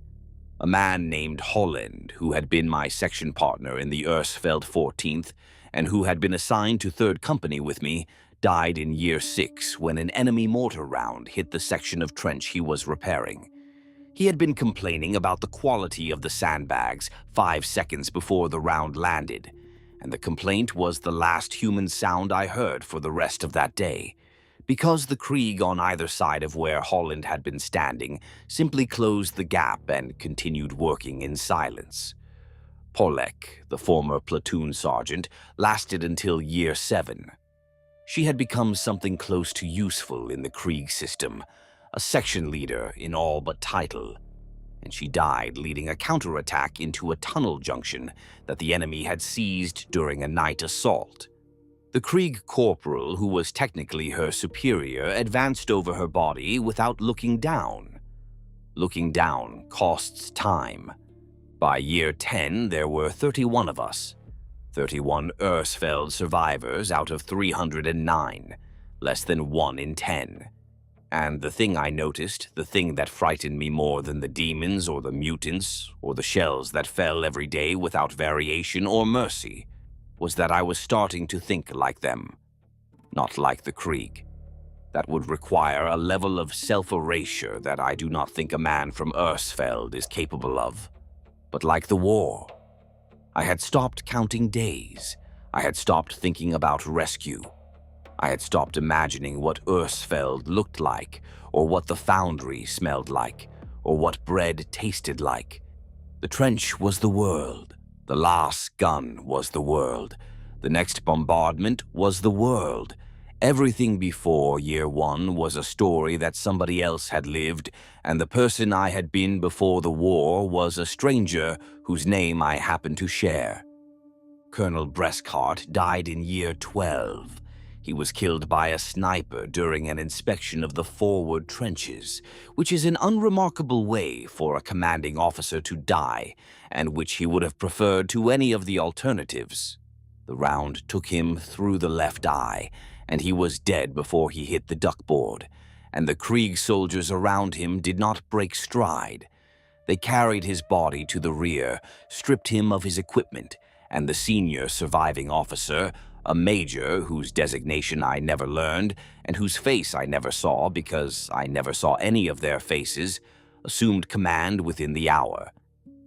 A man named Holland, who had been my section partner in the Ersfeld 14th, and who had been assigned to 3rd Company with me, died in year 6 when an enemy mortar round hit the section of trench he was repairing. He had been complaining about the quality of the sandbags 5 seconds before the round landed, and the complaint was the last human sound I heard for the rest of that day, because the Krieg on either side of where Holland had been standing simply closed the gap and continued working in silence. Polek, the former platoon sergeant, lasted until year 7. She had become something close to useful in the Krieg system, a section leader in all but title, and she died leading a counterattack into a tunnel junction that the enemy had seized during a night assault. The Krieg corporal, who was technically her superior, advanced over her body without looking down. Looking down costs time. By year 10, there were 31 of us. 31 Ersfeld survivors out of 309, less than 1 in 10. And the thing I noticed, the thing that frightened me more than the demons or the mutants or the shells that fell every day without variation or mercy, was that I was starting to think like them. Not like the Krieg. That would require a level of self-erasure that I do not think a man from Ersfeld is capable of. But like the war, I had stopped counting days. I had stopped thinking about rescue. I had stopped imagining what Ersfeld looked like, or what the foundry smelled like, or what bread tasted like. The trench was the world. The last gun was the world. The next bombardment was the world. Everything before year 1 was a story that somebody else had lived, and the person I had been before the war was a stranger whose name I happened to share. Colonel Brescott died in year 12. He was killed by a sniper during an inspection of the forward trenches, which is an unremarkable way for a commanding officer to die, and which he would have preferred to any of the alternatives. The round took him through the left eye, and he was dead before he hit the duckboard, and the Krieg soldiers around him did not break stride. They carried his body to the rear, stripped him of his equipment, and the senior surviving officer, a major whose designation I never learned and whose face I never saw because I never saw any of their faces, assumed command within the hour.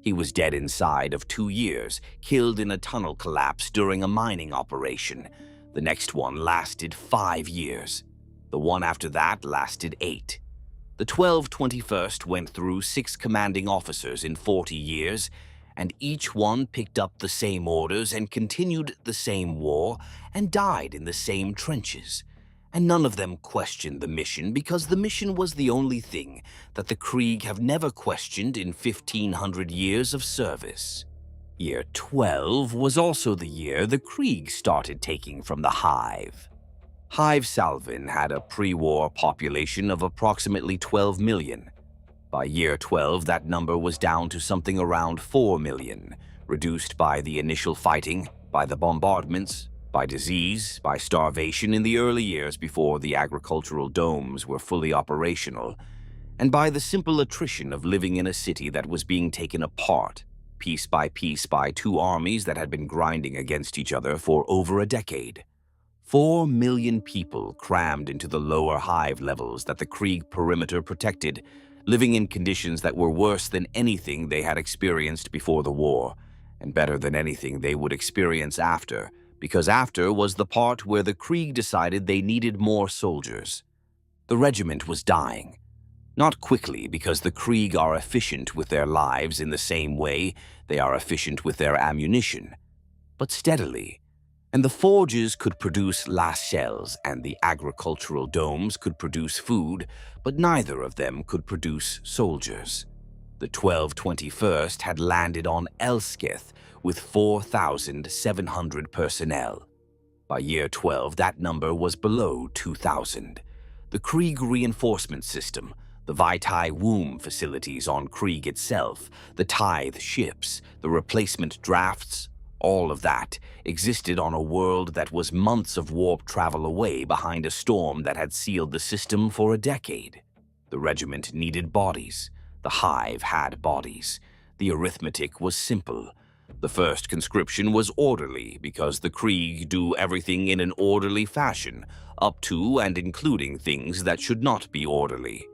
He was dead inside of 2 years, killed in a tunnel collapse during a mining operation. The next one lasted 5 years. The one after that lasted 8. The 1221st went through 6 commanding officers in 40 years, and each one picked up the same orders and continued the same war and died in the same trenches. And none of them questioned the mission because the mission was the only thing that the Krieg have never questioned in 1,500 years of service. Year 12 was also the year the Krieg started taking from the Hive. Hive Salvin had a pre-war population of approximately 12 million. By year 12, that number was down to something around 4 million, reduced by the initial fighting, by the bombardments, by disease, by starvation in the early years before the agricultural domes were fully operational, and by the simple attrition of living in a city that was being taken apart, piece by 2 armies that had been grinding against each other for over a decade. 4 million people crammed into the lower Hive levels that the Krieg perimeter protected, living in conditions that were worse than anything they had experienced before the war, and better than anything they would experience after, because after was the part where the Krieg decided they needed more soldiers. The regiment was dying. Not quickly, because the Krieg are efficient with their lives in the same way they are efficient with their ammunition, but steadily. And the forges could produce last shells, and the agricultural domes could produce food, but neither of them could produce soldiers. The 1221st had landed on Elsketh with 4,700 personnel. By year 12, that number was below 2,000. The Krieg reinforcement system, the Vitae womb facilities on Krieg itself, the tithe ships, the replacement drafts, all of that existed on a world that was months of warp travel away behind a storm that had sealed the system for a decade. The regiment needed bodies. The Hive had bodies. The arithmetic was simple. The first conscription was orderly because the Krieg do everything in an orderly fashion, up to and including things that should not be orderly.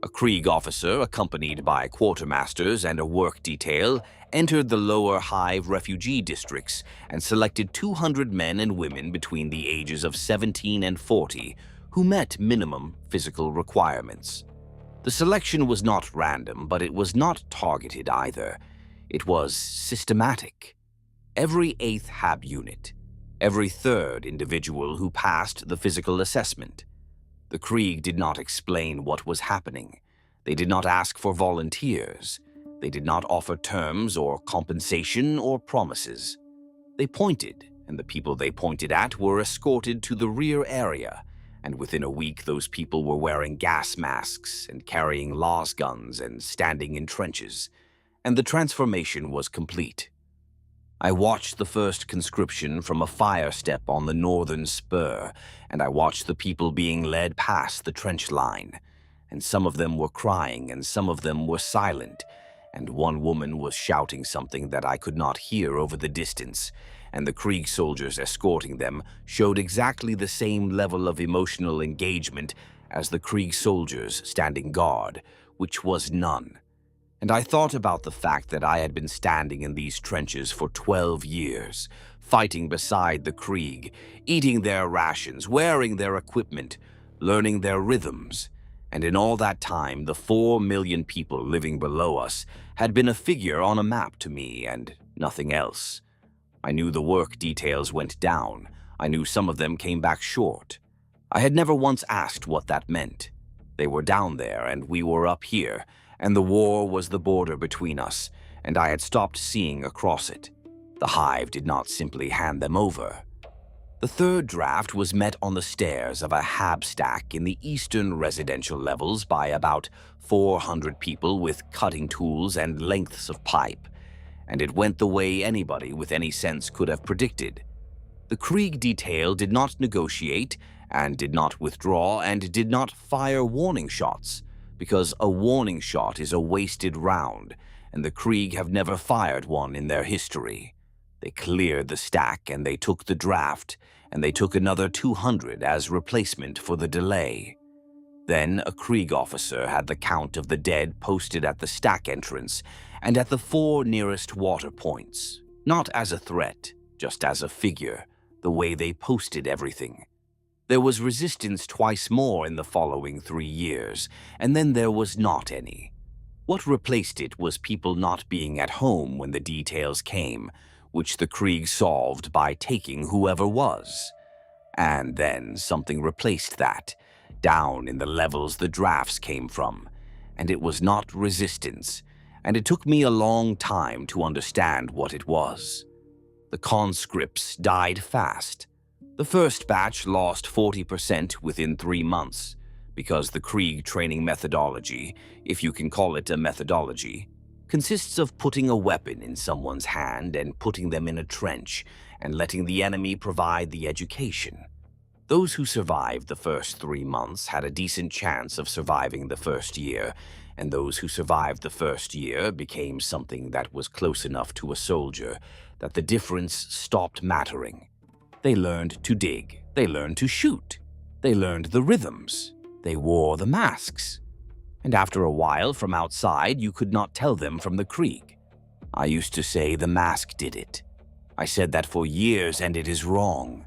A Krieg officer, accompanied by quartermasters and a work detail, entered the lower Hive refugee districts and selected 200 men and women between the ages of 17 and 40 who met minimum physical requirements. The selection was not random, but it was not targeted either. It was systematic. Every 8th HAB unit, every 3rd individual who passed the physical assessment. The Krieg did not explain what was happening. They did not ask for volunteers. They did not offer terms or compensation or promises. They pointed, and the people they pointed at were escorted to the rear area, and within a week those people were wearing gas masks and carrying las guns and standing in trenches, and the transformation was complete. I watched the first conscription from a fire step on the northern spur, and I watched the people being led past the trench line, and some of them were crying and some of them were silent, and one woman was shouting something that I could not hear over the distance, and the Krieg soldiers escorting them showed exactly the same level of emotional engagement as the Krieg soldiers standing guard, which was none. And I thought about the fact that I had been standing in these trenches for 12 years, fighting beside the Krieg, eating their rations, wearing their equipment, learning their rhythms. And in all that time, the 4 million people living below us had been a figure on a map to me and nothing else. I knew the work details went down. I knew some of them came back short. I had never once asked what that meant. They were down there and we were up here, and the war was the border between us, and I had stopped seeing across it. The Hive did not simply hand them over. The third draft was met on the stairs of a habstack in the eastern residential levels by about 400 people with cutting tools and lengths of pipe, and it went the way anybody with any sense could have predicted. The Krieg detail did not negotiate, and did not withdraw, and did not fire warning shots, because a warning shot is a wasted round, and the Krieg have never fired one in their history. They cleared the stack, and they took the draft, and they took another 200 as replacement for the delay. Then a Krieg officer had the count of the dead posted at the stack entrance and at the 4 nearest water points, not as a threat, just as a figure, the way they posted everything. There was resistance twice more in the following 3 years, and then there was not any. What replaced it was people not being at home when the details came, which the Krieg solved by taking whoever was. And then something replaced that, down in the levels the drafts came from, and it was not resistance, and it took me a long time to understand what it was. The conscripts died fast. The first batch lost 40% within 3 months, because the Krieg training methodology, if you can call it a methodology, consists of putting a weapon in someone's hand and putting them in a trench and letting the enemy provide the education. Those who survived the first 3 months had a decent chance of surviving the first year, and those who survived the first year became something that was close enough to a soldier that the difference stopped mattering. They learned to dig, they learned to shoot, they learned the rhythms, they wore the masks. And after a while, from outside, you could not tell them from the Krieg. I used to say the mask did it. I said that for years, and it is wrong.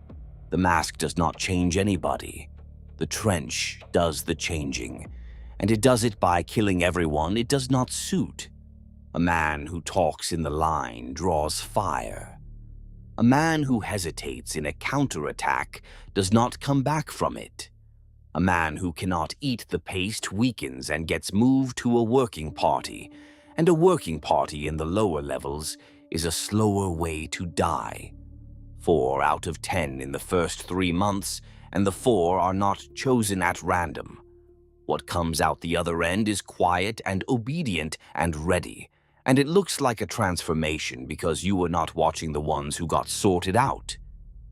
The mask does not change anybody. The trench does the changing, and it does it by killing everyone it does not suit. A man who talks in the line draws fire. A man who hesitates in a counterattack does not come back from it. A man who cannot eat the paste weakens and gets moved to a working party, and a working party in the lower levels is a slower way to die. 4 out of 10 in the first 3 months, and the 4 are not chosen at random. What comes out the other end is quiet and obedient and ready, and it looks like a transformation because you were not watching the ones who got sorted out.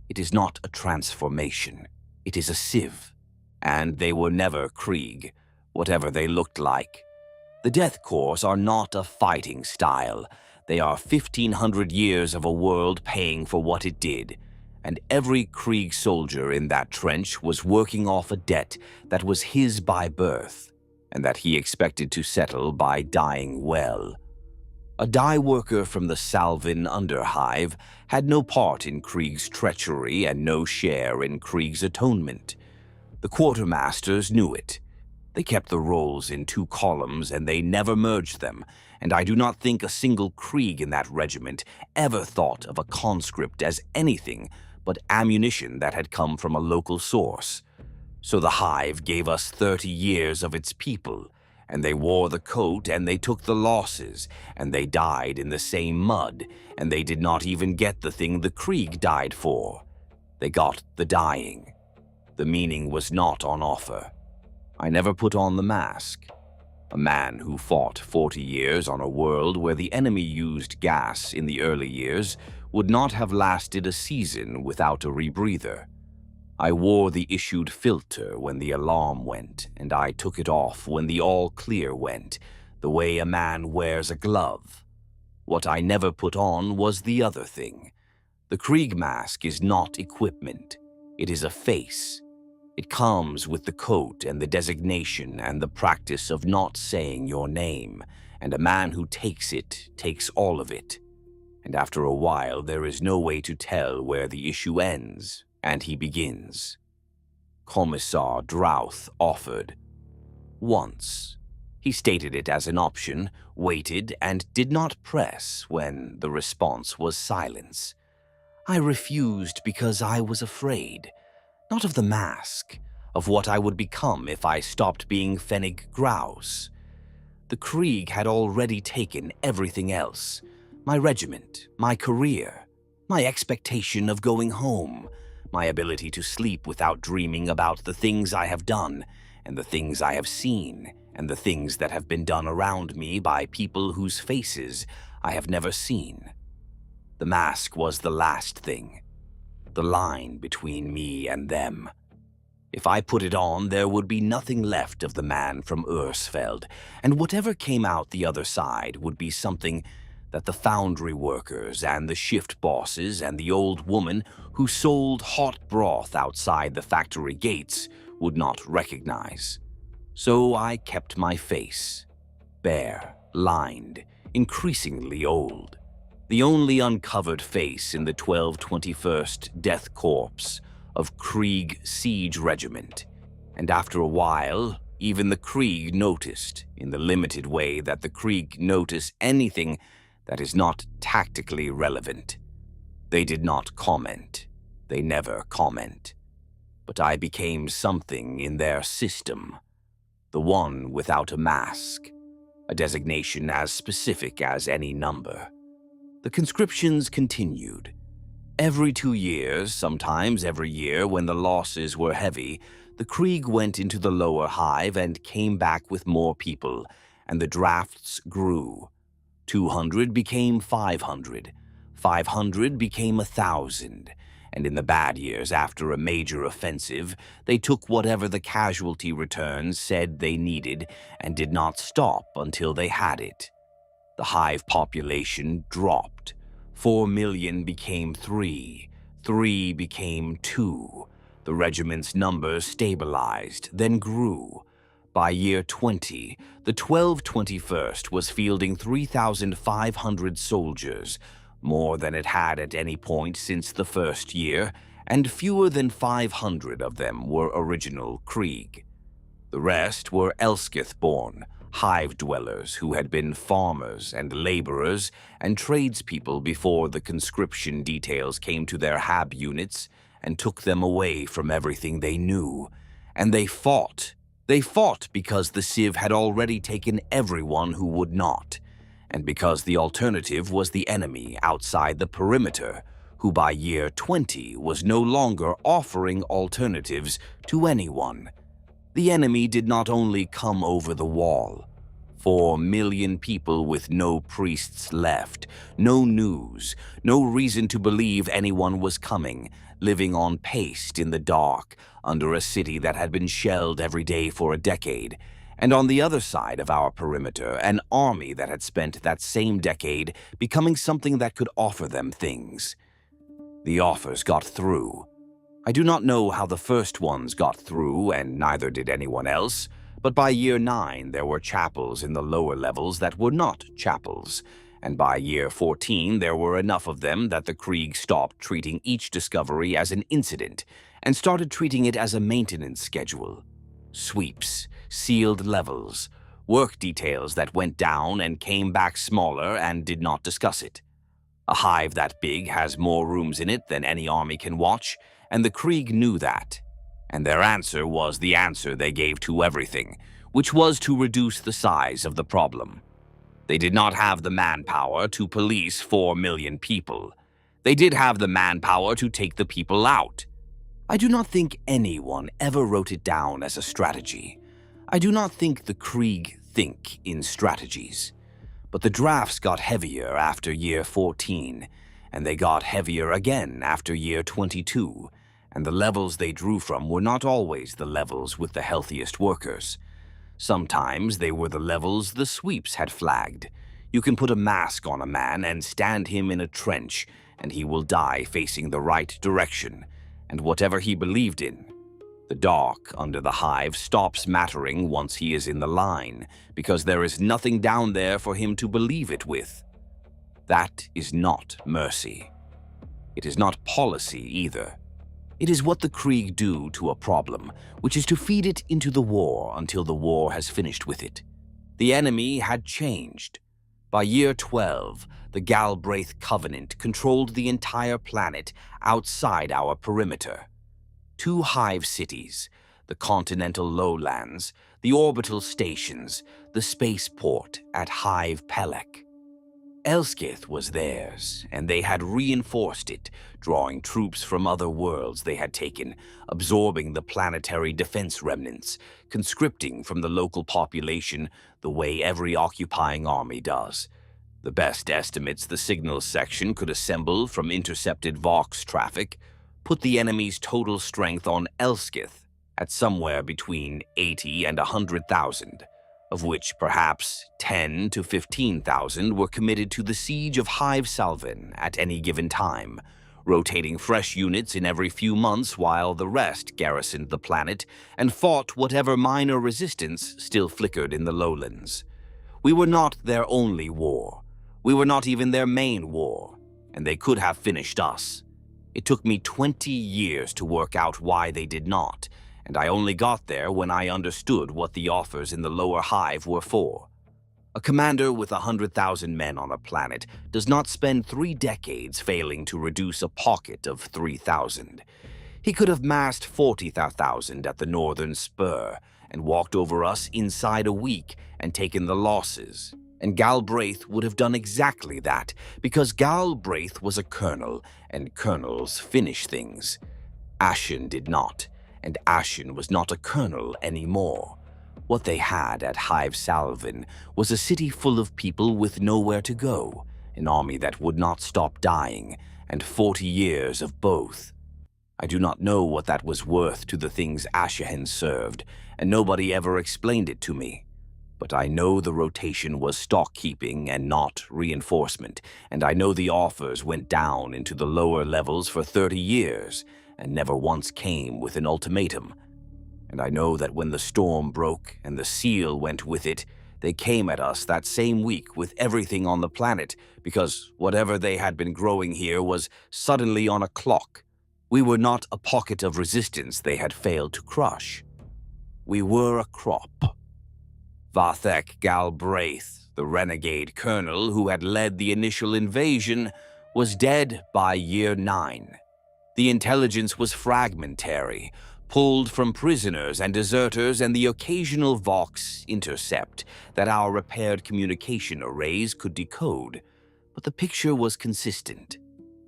It is not a transformation. It is a sieve. And they were never Krieg, whatever they looked like. The Death Korps are not a fighting style. They are 1,500 years of a world paying for what it did, and every Krieg soldier in that trench was working off a debt that was his by birth, and that he expected to settle by dying well. A dye worker from the Salvin Underhive had no part in Krieg's treachery and no share in Krieg's atonement. The quartermasters knew it. They kept the roles in 2 columns and they never merged them, and I do not think a single Krieg in that regiment ever thought of a conscript as anything but ammunition that had come from a local source. So the Hive gave us 30 years of its people, and they wore the coat and they took the losses, and they died in the same mud, and they did not even get the thing the Krieg died for. They got the dying. The meaning was not on offer. I never put on the mask. A man who fought 40 years on a world where the enemy used gas in the early years would not have lasted a season without a rebreather. I wore the issued filter when the alarm went, and I took it off when the all clear went, the way a man wears a glove. What I never put on was the other thing. The Krieg mask is not equipment. It is a face. It comes with the coat and the designation and the practice of not saying your name, and a man who takes it takes all of it. And after a while, there is no way to tell where the issue ends and he begins. Commissar Drouth offered. Once. He stated it as an option, waited, and did not press when the response was silence. I refused because I was afraid. Not of the mask, of what I would become if I stopped being Fennig Grause. The Krieg had already taken everything else. My regiment, my career. My expectation of going home, my ability to sleep without dreaming about the things I have done, and the things I have seen, and the things that have been done around me by people whose faces I have never seen. The mask was the last thing, the line between me and them. If I put it on, there would be nothing left of the man from Ursfeld, and whatever came out the other side would be something that the foundry workers and the shift bosses and the old woman who sold hot broth outside the factory gates would not recognize. So I kept my face, bare, lined, increasingly old. The only uncovered face in the 1221st Death Korps of Krieg siege regiment, and after a while, even the Krieg noticed, in the limited way that the Krieg notice anything that is not tactically relevant. They did not comment. They never comment. But I became something in their system, the one without a mask, a designation as specific as any number. The conscriptions continued. Every 2 years, sometimes every year when the losses were heavy, the Krieg went into the lower hive and came back with more people, and the drafts grew. 200 became 500, 500 became 1,000, and in the bad years after a major offensive, they took whatever the casualty returns said they needed and did not stop until they had it. The hive population dropped. 4 million became 3, 3 became 2. The regiment's numbers stabilized, then grew. By year 20, the 1221st was fielding 3,500 soldiers, more than it had at any point since the first year, and fewer than 500 of them were original Krieg. The rest were Elsketh-born, hive dwellers who had been farmers and laborers and tradespeople before the conscription details came to their hab units and took them away from everything they knew. And they fought. They fought because the Civ had already taken everyone who would not, and because the alternative was the enemy outside the perimeter, who by year 20 was no longer offering alternatives to anyone. The enemy did not only come over the wall. 4 million people with no priests left, no news, no reason to believe anyone was coming, living on paste in the dark under a city that had been shelled every day for a decade, and on the other side of our perimeter, an army that had spent that same decade becoming something that could offer them things. The offers got through. I do not know how the first ones got through, and neither did anyone else, but by year 9 there were chapels in the lower levels that were not chapels, and by year 14 there were enough of them that the Krieg stopped treating each discovery as an incident and started treating it as a maintenance schedule. Sweeps, sealed levels, work details that went down and came back smaller and did not discuss it. A hive that big has more rooms in it than any army can watch, and the Krieg knew that. And their answer was the answer they gave to everything, which was to reduce the size of the problem. They did not have the manpower to police 4 million people. They did have the manpower to take the people out. I do not think anyone ever wrote it down as a strategy. I do not think the Krieg think in strategies. But the drafts got heavier after year 14, and they got heavier again after year 22, and the levels they drew from were not always the levels with the healthiest workers. Sometimes they were the levels the sweeps had flagged. You can put a mask on a man and stand him in a trench, and he will die facing the right direction, and whatever he believed in. The dark under the hive stops mattering once he is in the line, because there is nothing down there for him to believe it with. That is not mercy. It is not policy either. It is what the Krieg do to a problem, which is to feed it into the war until the war has finished with it. The enemy had changed. By year 12, the Galbraith Covenant controlled the entire planet outside our perimeter. 2 hive cities, the continental lowlands, the orbital stations, the spaceport at Hive Pelek. Elsketh was theirs, and they had reinforced it, drawing troops from other worlds they had taken, absorbing the planetary defense remnants, conscripting from the local population the way every occupying army does. The best estimates the signals section could assemble from intercepted Vox traffic put the enemy's total strength on Elsketh at somewhere between 80 and 100,000. Of which perhaps 10 to 15,000 were committed to the siege of Hive Salvin at any given time, rotating fresh units in every few months while the rest garrisoned the planet and fought whatever minor resistance still flickered in the lowlands. We were not their only war. We were not even their main war, and they could have finished us. It took me 20 years to work out why they did not, and I only got there when I understood what the offers in the lower hive were for. A commander with 100,000 men on a planet does not spend 3 decades failing to reduce a pocket of 3,000. He could have massed 40,000 at the northern spur and walked over us inside a week and taken the losses. And Galbraith would have done exactly that, because Galbraith was a colonel, and colonels finish things. Ashen did not. And Ashen was not a colonel anymore. What they had at Hive Salvin was a city full of people with nowhere to go, an army that would not stop dying, and 40 years of both. I do not know what that was worth to the things Ashen served, and nobody ever explained it to me. But I know the rotation was stock-keeping and not reinforcement, and I know the offers went down into the lower levels for 30 years, and never once came with an ultimatum. And I know that when the storm broke and the seal went with it, they came at us that same week with everything on the planet, because whatever they had been growing here was suddenly on a clock. We were not a pocket of resistance they had failed to crush. We were a crop. Vathek Galbraith, the renegade colonel who had led the initial invasion, was dead by year 9. The intelligence was fragmentary, pulled from prisoners and deserters and the occasional Vox intercept that our repaired communication arrays could decode. But the picture was consistent.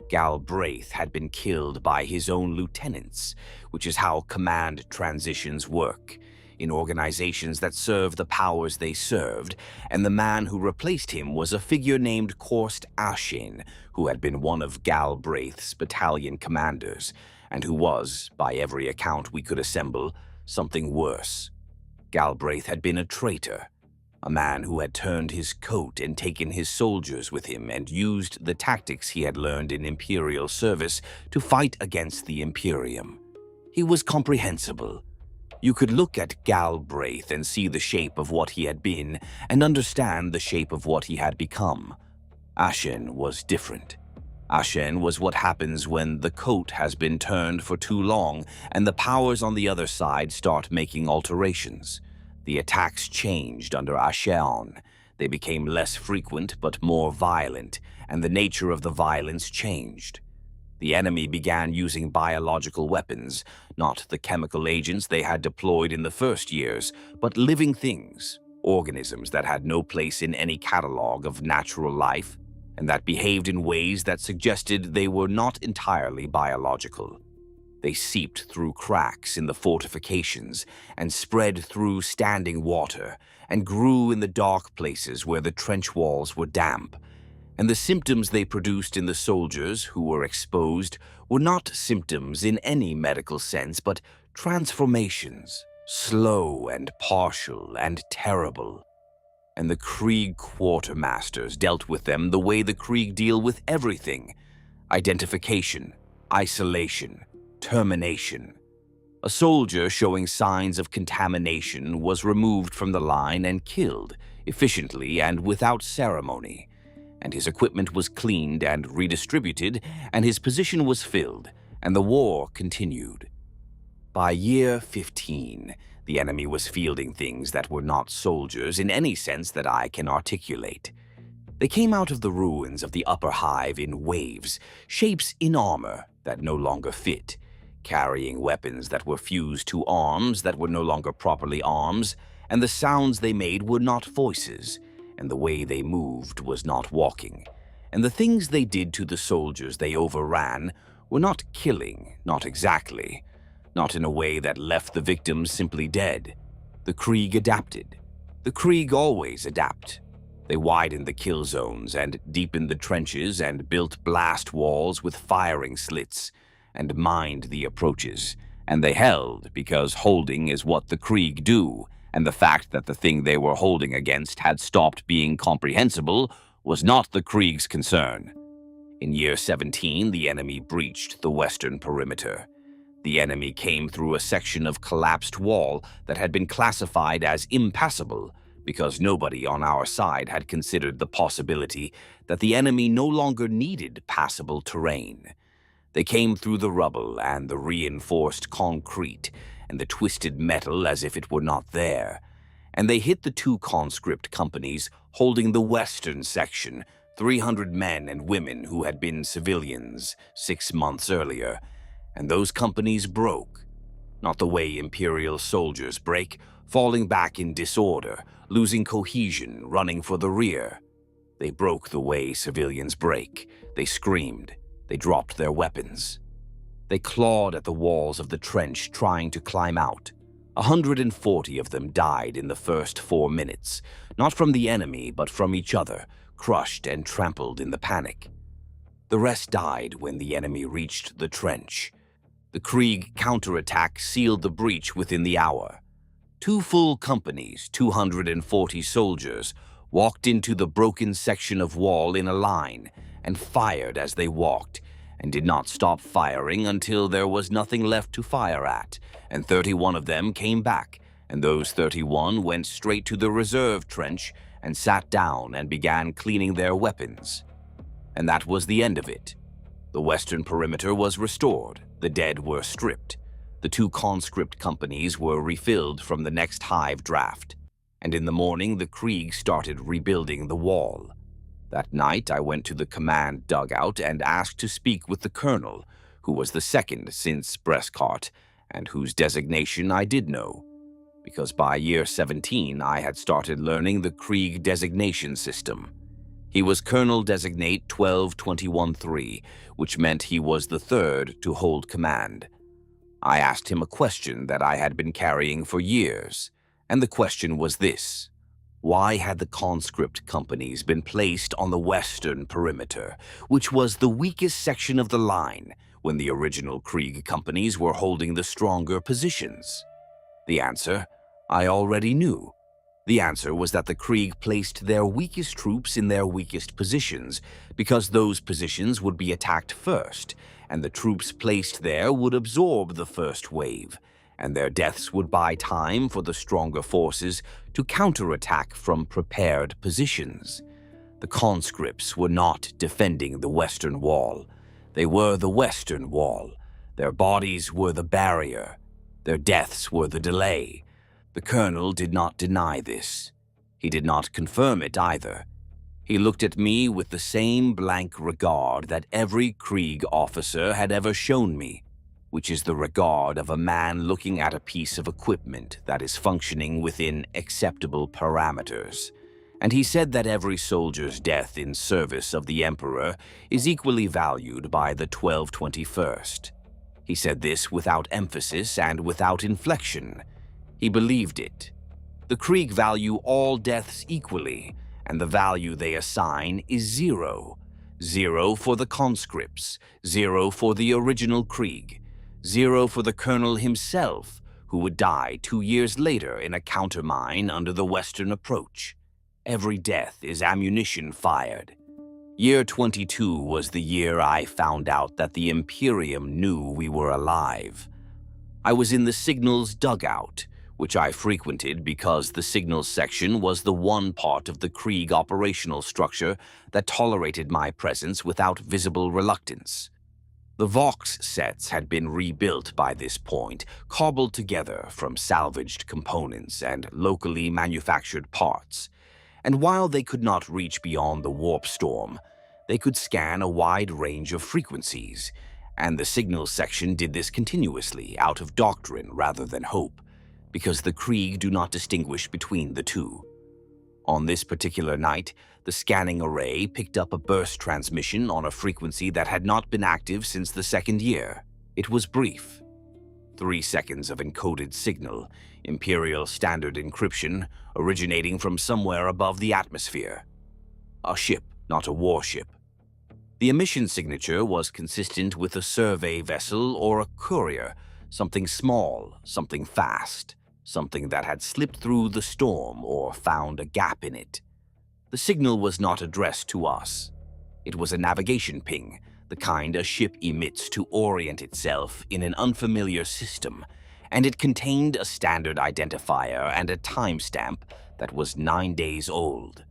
Galbraith had been killed by his own lieutenants, which is how command transitions work, in organizations that serve the powers they served, and the man who replaced him was a figure named Korst Ashen, who had been one of Galbraith's battalion commanders, and who was, by every account we could assemble, something worse. Galbraith had been a traitor, a man who had turned his coat and taken his soldiers with him and used the tactics he had learned in Imperial service to fight against the Imperium. He was comprehensible. You could look at Galbraith and see the shape of what he had been and understand the shape of what he had become. Ashen was different. Ashen was what happens when the coat has been turned for too long and the powers on the other side start making alterations. The attacks changed under Ashen. They became less frequent but more violent, and the nature of the violence changed. The enemy began using biological weapons, not the chemical agents they had deployed in the first years, but living things, organisms that had no place in any catalog of natural life, and that behaved in ways that suggested they were not entirely biological. They seeped through cracks in the fortifications and spread through standing water and grew in the dark places where the trench walls were damp. And the symptoms they produced in the soldiers who were exposed were not symptoms in any medical sense, but transformations, slow and partial and terrible. And the Krieg quartermasters dealt with them the way the Krieg deal with everything: identification, isolation, termination. A soldier showing signs of contamination was removed from the line and killed, efficiently and without ceremony. And his equipment was cleaned and redistributed, and his position was filled, and the war continued. By year 15, the enemy was fielding things that were not soldiers in any sense that I can articulate. They came out of the ruins of the upper hive in waves, shapes in armor that no longer fit, carrying weapons that were fused to arms that were no longer properly arms, and the sounds they made were not voices, and the way they moved was not walking, and the things they did to the soldiers they overran were not killing, not exactly, not in a way that left the victims simply dead. The Krieg adapted. The Krieg always adapt. They widened the kill zones and deepened the trenches and built blast walls with firing slits and mined the approaches. And they held because holding is what the Krieg do, and the fact that the thing they were holding against had stopped being comprehensible was not the Krieg's concern. In year 17, the enemy breached the western perimeter. The enemy came through a section of collapsed wall that had been classified as impassable because nobody on our side had considered the possibility that the enemy no longer needed passable terrain. They came through the rubble and the reinforced concrete and the twisted metal as if it were not there, and they hit the two conscript companies holding the western section, 300 men and women who had been civilians 6 months earlier, and those companies broke. Not the way Imperial soldiers break, falling back in disorder, losing cohesion, running for the rear. They broke the way civilians break. They screamed. They dropped their weapons. They clawed at the walls of the trench, trying to climb out. 140 of them died in the first 4 minutes, not from the enemy, but from each other, crushed and trampled in the panic. The rest died when the enemy reached the trench. The Krieg counterattack sealed the breach within the hour. 2 full companies, 240 soldiers, walked into the broken section of wall in a line and fired as they walked, and did not stop firing until there was nothing left to fire at, and 31 of them came back, and those 31 went straight to the reserve trench and sat down and began cleaning their weapons. And that was the end of it. The western perimeter was restored, the dead were stripped, the 2 conscript companies were refilled from the next hive draft, and in the morning the Krieg started rebuilding the wall. That night I went to the command dugout and asked to speak with the colonel, who was the second since Brescott, and whose designation I did know, because by year 17 I had started learning the Krieg designation system. He was Colonel Designate 1221-3, which meant he was the third to hold command. I asked him a question that I had been carrying for years, and the question was this: why had the conscript companies been placed on the western perimeter, which was the weakest section of the line, when the original Krieg companies were holding the stronger positions? The answer I already knew. The answer was that the Krieg placed their weakest troops in their weakest positions, because those positions would be attacked first, and the troops placed there would absorb the first wave, and their deaths would buy time for the stronger forces to counterattack from prepared positions. The conscripts were not defending the western wall. They were the western wall. Their bodies were the barrier. Their deaths were the delay. The colonel did not deny this. He did not confirm it either. He looked at me with the same blank regard that every Krieg officer had ever shown me, which is the regard of a man looking at a piece of equipment that is functioning within acceptable parameters. And he said that every soldier's death in service of the Emperor is equally valued by the 1221st. He said this without emphasis and without inflection. He believed it. The Krieg value all deaths equally, and the value they assign is 0. 0 for the conscripts, 0 for the original Krieg, 0 for the colonel himself, who would die 2 years later in a countermine under the western approach. Every death is ammunition fired. Year 22 was the year I found out that the Imperium knew we were alive. I was in the signals dugout, which I frequented because the signals section was the one part of the Krieg operational structure that tolerated my presence without visible reluctance. The Vox sets had been rebuilt by this point, cobbled together from salvaged components and locally manufactured parts. And while they could not reach beyond the warp storm, they could scan a wide range of frequencies, and the signals section did this continuously out of doctrine rather than hope, because the Krieg do not distinguish between the two. On this particular night, the scanning array picked up a burst transmission on a frequency that had not been active since the second year. It was brief. 3 seconds of encoded signal, Imperial standard encryption, originating from somewhere above the atmosphere. A ship, not a warship. The emission signature was consistent with a survey vessel or a courier, something small, something fast, something that had slipped through the storm or found a gap in it. The signal was not addressed to us. It was a navigation ping, the kind a ship emits to orient itself in an unfamiliar system, and it contained a standard identifier and a timestamp that was 9 days old.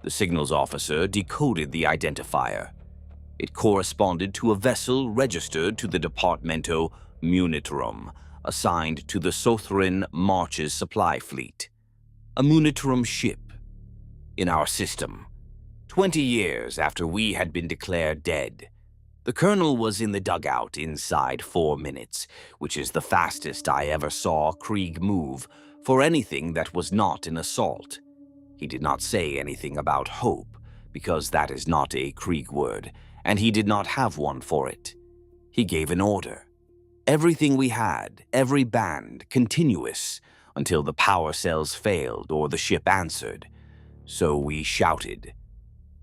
The signals officer decoded the identifier. It corresponded to a vessel registered to the Departamento Munitorum, assigned to the Southern Marches supply fleet. A Munitorum ship. In our system, 20 years after we had been declared dead. The colonel was in the dugout inside 4 minutes, which is the fastest I ever saw Krieg move for anything that was not an assault. He did not say anything about hope, because that is not a Krieg word, and he did not have one for it. He gave an order. Everything we had, every band, continuous, until the power cells failed or the ship answered. So we shouted.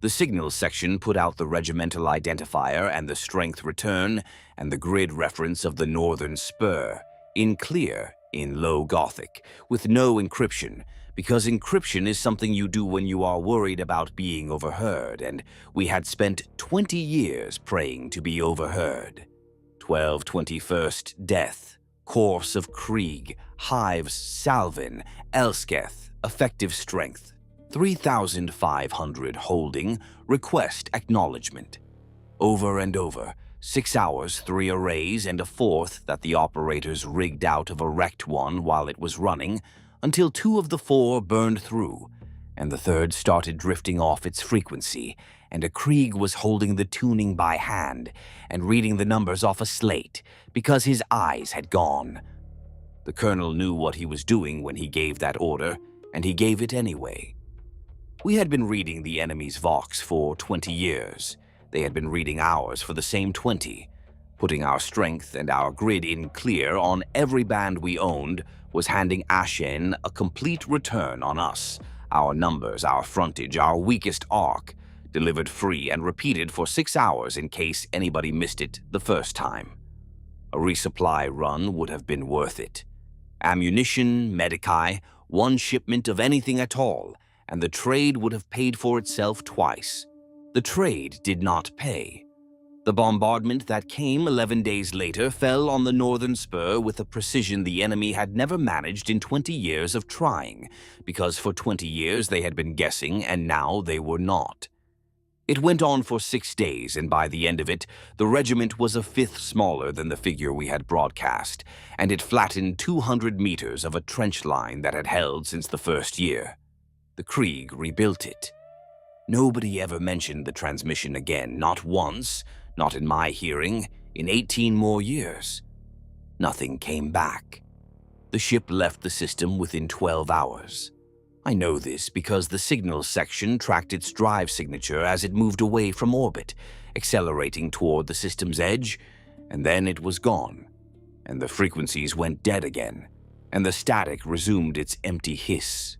The signals section put out the regimental identifier and the strength return and the grid reference of the northern spur, in clear, in low Gothic, with no encryption, because encryption is something you do when you are worried about being overheard, and we had spent 20 years praying to be overheard. 1221st Death Korps of Krieg, Hives Salvin, Elsketh, effective strength. 3,500 holding, request acknowledgement. Over and over, 6 hours, 3 arrays, and a 4th that the operators rigged out of a wrecked one while it was running, until 2 of the 4 burned through, and the 3rd started drifting off its frequency, and a Krieg was holding the tuning by hand and reading the numbers off a slate because his eyes had gone. The colonel knew what he was doing when he gave that order, and he gave it anyway. We had been reading the enemy's Vox for 20 years. They had been reading ours for the same 20. Putting our strength and our grid in clear on every band we owned was handing Ashen a complete return on us, our numbers, our frontage, our weakest arc, delivered free and repeated for 6 hours in case anybody missed it the first time. A resupply run would have been worth it. Ammunition, medici, 1 shipment of anything at all, and the trade would have paid for itself twice. The trade did not pay. The bombardment that came 11 days later fell on the northern spur with a precision the enemy had never managed in 20 years of trying, because for 20 years they had been guessing and now they were not. It went on for 6 days, and by the end of it, the regiment was a 5th smaller than the figure we had broadcast, and it flattened 200 meters of a trench line that had held since the first year. The Krieg rebuilt it. Nobody ever mentioned the transmission again, not once, not in my hearing, in 18 more years. Nothing came back. The ship left the system within 12 hours. I know this because the signals section tracked its drive signature as it moved away from orbit, accelerating toward the system's edge, and then it was gone, and the frequencies went dead again, and the static resumed its empty hiss.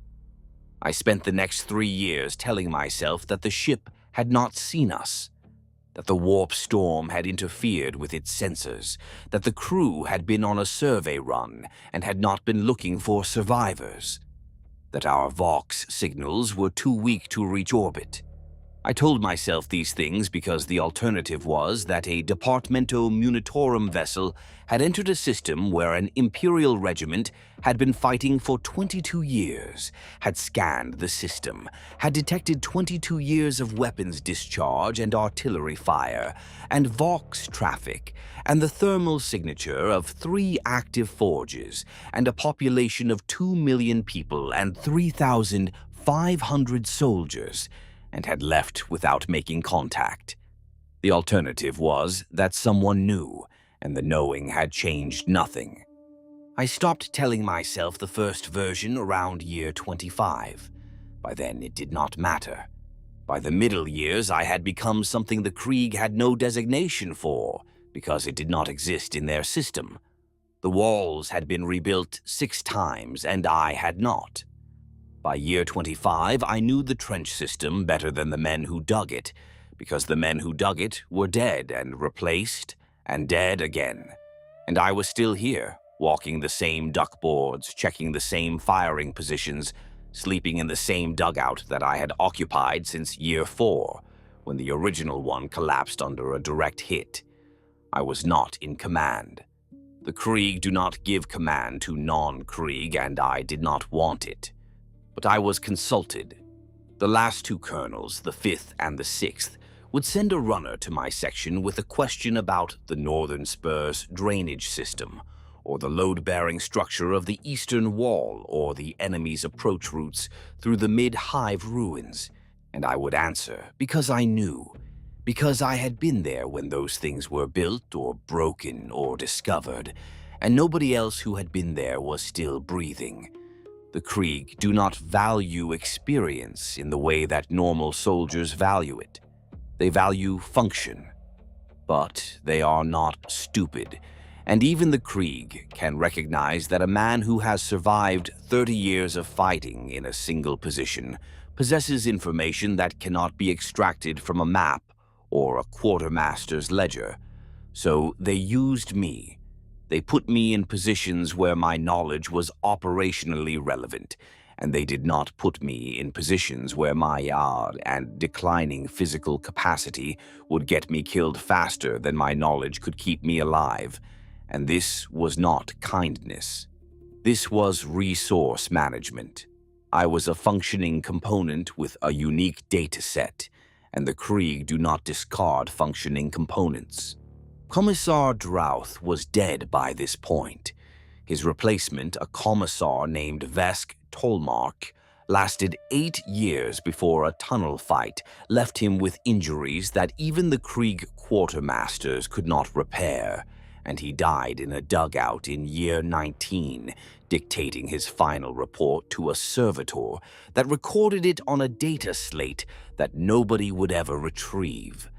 I spent the next 3 years telling myself that the ship had not seen us, that the warp storm had interfered with its sensors, that the crew had been on a survey run and had not been looking for survivors, that our Vox signals were too weak to reach orbit. I told myself these things because the alternative was that a Departamento Munitorum vessel had entered a system where an Imperial regiment had been fighting for 22 years, had scanned the system, had detected 22 years of weapons discharge and artillery fire, and Vox traffic, and the thermal signature of 3 active forges, and a population of 2 million people and 3,500 soldiers, and had left without making contact. The alternative was that someone knew, and the knowing had changed nothing. I stopped telling myself the first version around year 25. By then, it did not matter. By the middle years, I had become something the Krieg had no designation for, because it did not exist in their system. The walls had been rebuilt 6 times, and I had not. By year 25, I knew the trench system better than the men who dug it, because the men who dug it were dead and replaced, and dead again. And I was still here, walking the same duck boards, checking the same firing positions, sleeping in the same dugout that I had occupied since year 4, when the original one collapsed under a direct hit. I was not in command. The Krieg do not give command to non-Krieg, and I did not want it. But I was consulted. The last 2 colonels, the 5th and the 6th, would send a runner to my section with a question about the northern spur's drainage system, or the load-bearing structure of the eastern wall, or the enemy's approach routes through the mid-hive ruins. And I would answer, because I knew. Because I had been there when those things were built or broken or discovered, and nobody else who had been there was still breathing. The Krieg do not value experience in the way that normal soldiers value it. They value function. But they are not stupid, and even the Krieg can recognize that a man who has survived 30 years of fighting in a single position possesses information that cannot be extracted from a map or a quartermaster's ledger. So they used me. They put me in positions where my knowledge was operationally relevant, and they did not put me in positions where my odd and declining physical capacity would get me killed faster than my knowledge could keep me alive. And this was not kindness. This was resource management. I was a functioning component with a unique data set, and the Krieg do not discard functioning components. Commissar Drouth was dead by this point. His replacement, a commissar named Vesk Tolmark, lasted 8 years before a tunnel fight left him with injuries that even the Krieg quartermasters could not repair, and he died in a dugout in year 19, dictating his final report to a servitor that recorded it on a data slate that nobody would ever retrieve.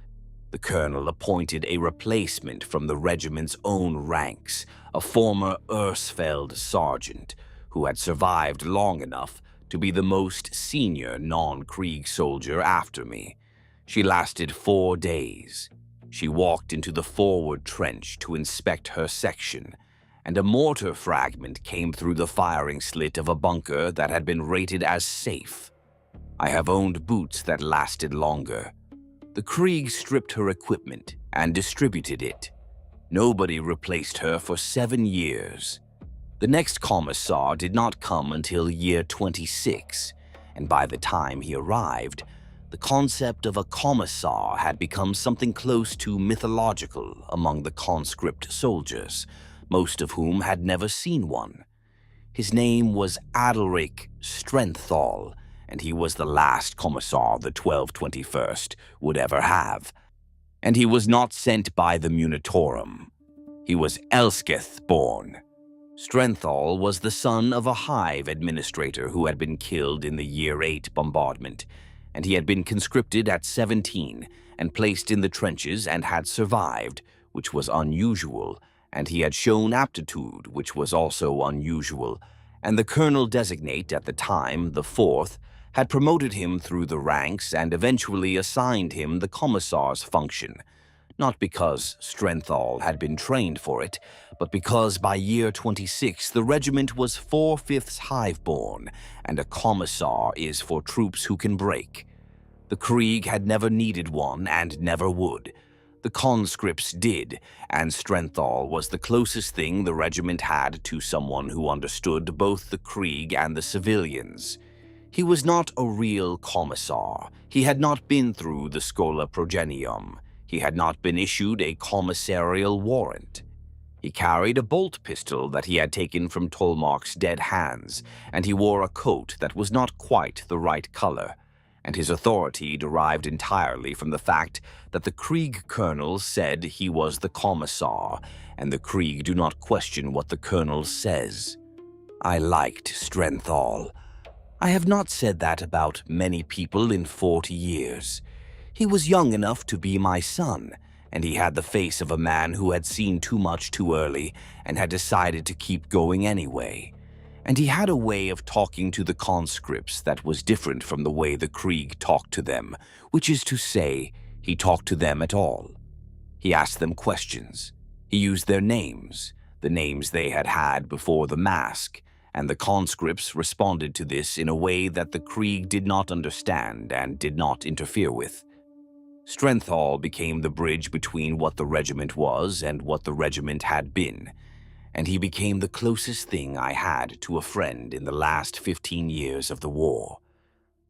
The colonel appointed a replacement from the regiment's own ranks, a former Ersfeld sergeant, who had survived long enough to be the most senior non-Krieg soldier after me. She lasted 4 days. She walked into the forward trench to inspect her section, and a mortar fragment came through the firing slit of a bunker that had been rated as safe. I have owned boots that lasted longer. The Krieg stripped her equipment and distributed it. Nobody replaced her for 7 years. The next commissar did not come until year 26, and by the time he arrived, the concept of a commissar had become something close to mythological among the conscript soldiers, most of whom had never seen one. His name was Adalric Strenthal, and he was the last commissar the 1221st would ever have. And he was not sent by the Munitorum. He was Elsketh born. Strenthal was the son of a hive administrator who had been killed in the Year 8 bombardment, and he had been conscripted at 17 and placed in the trenches and had survived, which was unusual, and he had shown aptitude, which was also unusual, and the colonel designate at the time, the 4th, had promoted him through the ranks and eventually assigned him the commissar's function, not because Strenthal had been trained for it, but because by year 26 the regiment was 4/5 hive-born, and a commissar is for troops who can break. The Krieg had never needed one and never would. The conscripts did, and Strenthal was the closest thing the regiment had to someone who understood both the Krieg and the civilians. He was not a real commissar. He had not been through the Schola Progenium. He had not been issued a commissarial warrant. He carried a bolt pistol that he had taken from Tolmark's dead hands, and he wore a coat that was not quite the right color, and his authority derived entirely from the fact that the Krieg colonel said he was the commissar, and the Krieg do not question what the colonel says. I liked Strenthal. I have not said that about many people in 40 years. He was young enough to be my son, and he had the face of a man who had seen too much too early and had decided to keep going anyway. And he had a way of talking to the conscripts that was different from the way the Krieg talked to them, which is to say, he talked to them at all. He asked them questions. He used their names, the names they had had before the mask, and the conscripts responded to this in a way that the Krieg did not understand and did not interfere with. Strength Hall became the bridge between what the regiment was and what the regiment had been, and he became the closest thing I had to a friend in the last 15 years of the war.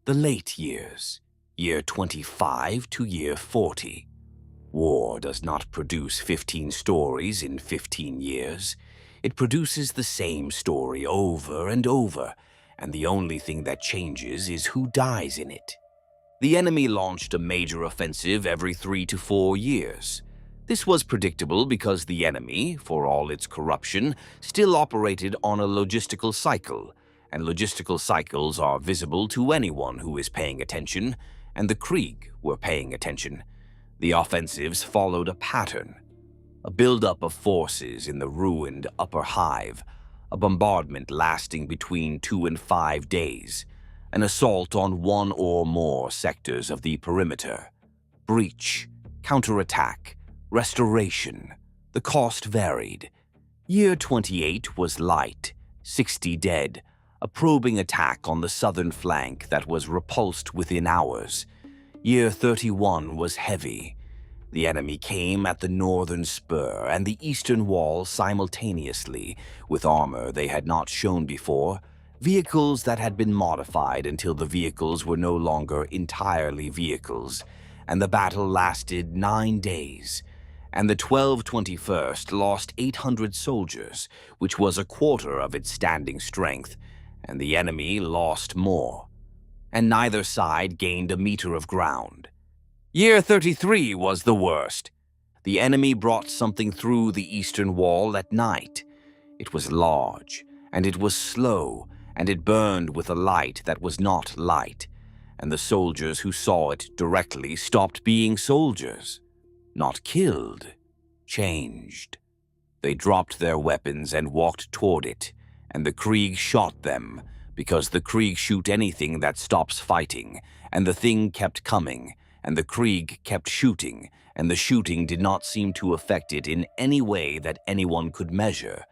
The late years, year 25 to year 40. War does not produce 15 stories in 15 years. It produces the same story over and over, and the only thing that changes is who dies in it. The enemy launched a major offensive every 3 to 4 years. This was predictable because the enemy, for all its corruption, still operated on a logistical cycle, and logistical cycles are visible to anyone who is paying attention, and the Krieg were paying attention. The offensives followed a pattern. A buildup of forces in the ruined upper hive, a bombardment lasting between 2 and 5 days, an assault on one or more sectors of the perimeter, breach, counterattack, restoration. The cost varied. Year 28 was light, 60 dead, a probing attack on the southern flank that was repulsed within hours. Year 31 was heavy. The enemy came at the northern spur and the eastern wall simultaneously, with armor they had not shown before, vehicles that had been modified until the vehicles were no longer entirely vehicles, and the battle lasted 9 days, and the 1221st lost 800 soldiers, which was a quarter of its standing strength, and the enemy lost more. And neither side gained a meter of ground. Year 33 was the worst. The enemy brought something through the eastern wall at night. It was large, and it was slow, and it burned with a light that was not light, and the soldiers who saw it directly stopped being soldiers. Not killed, changed. They dropped their weapons and walked toward it, and the Krieg shot them, because the Krieg shoot anything that stops fighting, and the thing kept coming, and the Krieg kept shooting, and the shooting did not seem to affect it in any way that anyone could measure.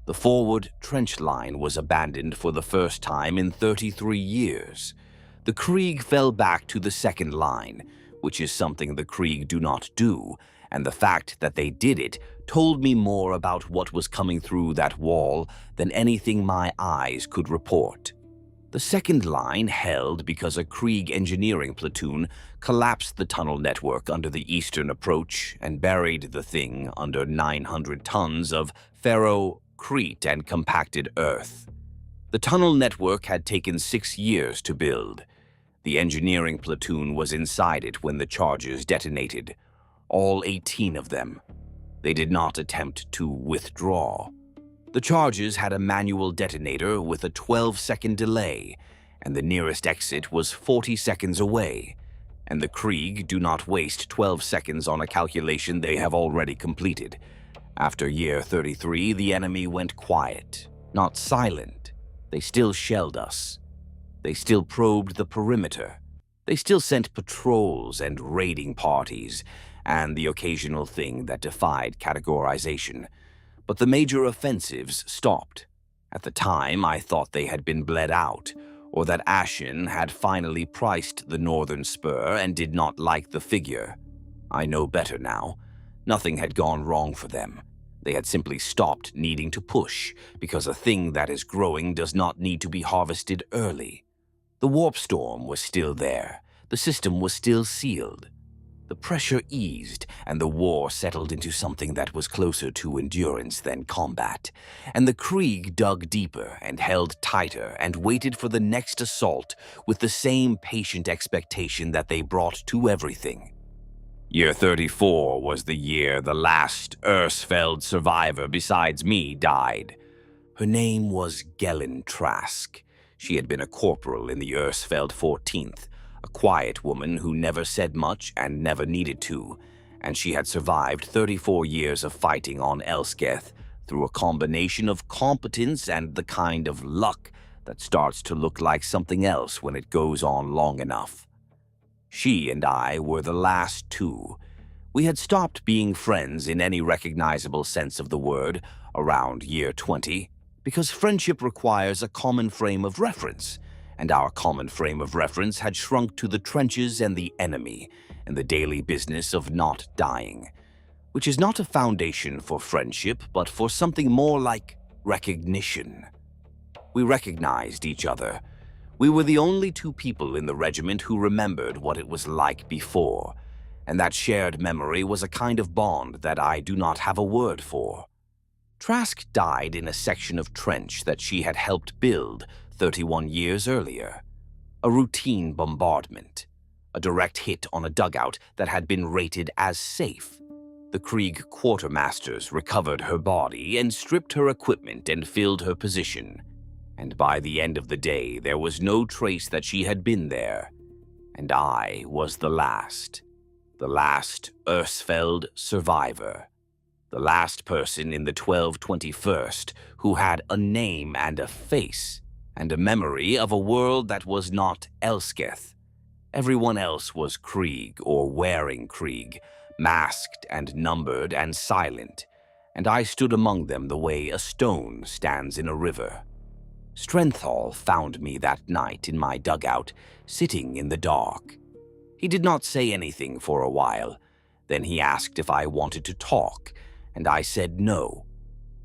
The forward trench line was abandoned for the first time in 33 years. The Krieg fell back to the second line, which is something the Krieg do not do, and the fact that they did it told me more about what was coming through that wall than anything my eyes could report. The second line held because a Krieg engineering platoon collapsed the tunnel network under the eastern approach and buried the thing under 900 tons of ferrocrete and compacted earth. The tunnel network had taken 6 years to build. The engineering platoon was inside it when the charges detonated, all 18 of them. They did not attempt to withdraw. The charges had a manual detonator with a 12-second delay, and the nearest exit was 40 seconds away, and the Krieg do not waste 12 seconds on a calculation they have already completed. After year 33, the enemy went quiet, not silent. They still shelled us. They still probed the perimeter. They still sent patrols and raiding parties, and the occasional thing that defied categorization. But the major offensives stopped. At the time, I thought they had been bled out, or that Ashen had finally priced the northern spur and did not like the figure. I know better now. Nothing had gone wrong for them. They had simply stopped needing to push, because a thing that is growing does not need to be harvested early. The warp storm was still there. The system was still sealed. The pressure eased, and the war settled into something that was closer to endurance than combat, and the Krieg dug deeper and held tighter and waited for the next assault with the same patient expectation that they brought to everything. Year 34 was the year the last Ersfeld survivor besides me died. Her name was Gelen Trask. She had been a corporal in the Ersfeld 14th, a quiet woman who never said much and never needed to, and she had survived 34 years of fighting on Elsketh through a combination of competence and the kind of luck that starts to look like something else when it goes on long enough. She and I were the last two. We had stopped being friends in any recognizable sense of the word around year 20, because friendship requires a common frame of reference, and our common frame of reference had shrunk to the trenches and the enemy, and the daily business of not dying, which is not a foundation for friendship, but for something more like recognition. We recognized each other. We were the only two people in the regiment who remembered what it was like before, and that shared memory was a kind of bond that I do not have a word for. Trask died in a section of trench that she had helped build 31 years earlier. A routine bombardment. A direct hit on a dugout that had been rated as safe. The Krieg quartermasters recovered her body and stripped her equipment and filled her position. And by the end of the day, there was no trace that she had been there. And I was the last Ersfeld survivor. The last person in the 1221st who had a name and a face, and a memory of a world that was not Elsketh. Everyone else was Krieg or wearing Krieg, masked and numbered and silent, and I stood among them the way a stone stands in a river. Strenthal found me that night in my dugout, sitting in the dark. He did not say anything for a while. Then he asked if I wanted to talk, and I said no.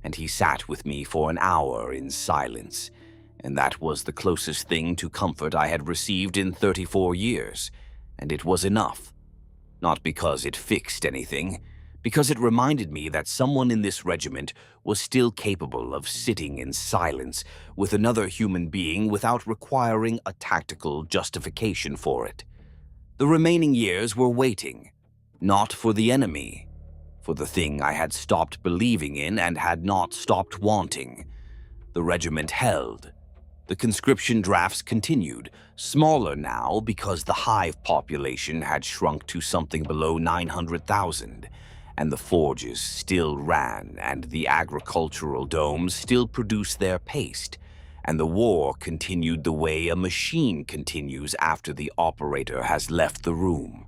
And he sat with me for an hour in silence, and that was the closest thing to comfort I had received in 34 years, and it was enough. Not because it fixed anything, because it reminded me that someone in this regiment was still capable of sitting in silence with another human being without requiring a tactical justification for it. The remaining years were waiting, not for the enemy, for the thing I had stopped believing in and had not stopped wanting. The regiment held. The conscription drafts continued, smaller now because the hive population had shrunk to something below 900,000, and the forges still ran, and the agricultural domes still produced their paste, and the war continued the way a machine continues after the operator has left the room.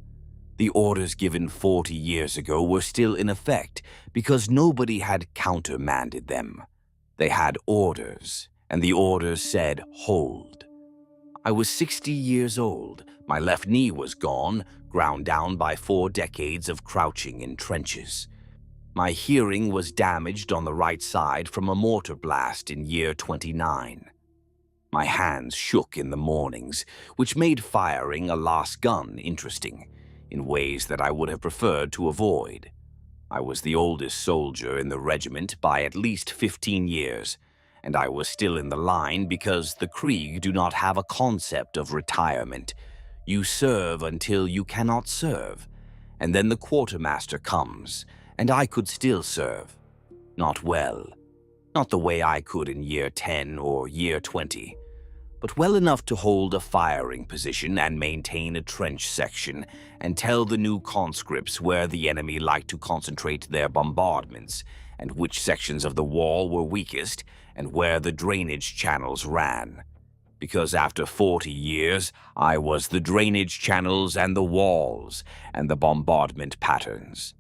The orders given 40 years ago were still in effect because nobody had countermanded them. They had orders, and the orders said, "Hold." I was 60 years old. My left knee was gone, ground down by 4 decades of crouching in trenches. My hearing was damaged on the right side from a mortar blast in year 29. My hands shook in the mornings, which made firing a last gun interesting, in ways that I would have preferred to avoid. I was the oldest soldier in the regiment by at least 15 years, and I was still in the line because the Krieg do not have a concept of retirement. You serve until you cannot serve, and then the quartermaster comes, and I could still serve. Not well. Not the way I could in year 10 or year 20, but well enough to hold a firing position and maintain a trench section and tell the new conscripts where the enemy liked to concentrate their bombardments and which sections of the wall were weakest and where the drainage channels ran. Because after 40 years, I was the drainage channels and the walls and the bombardment patterns.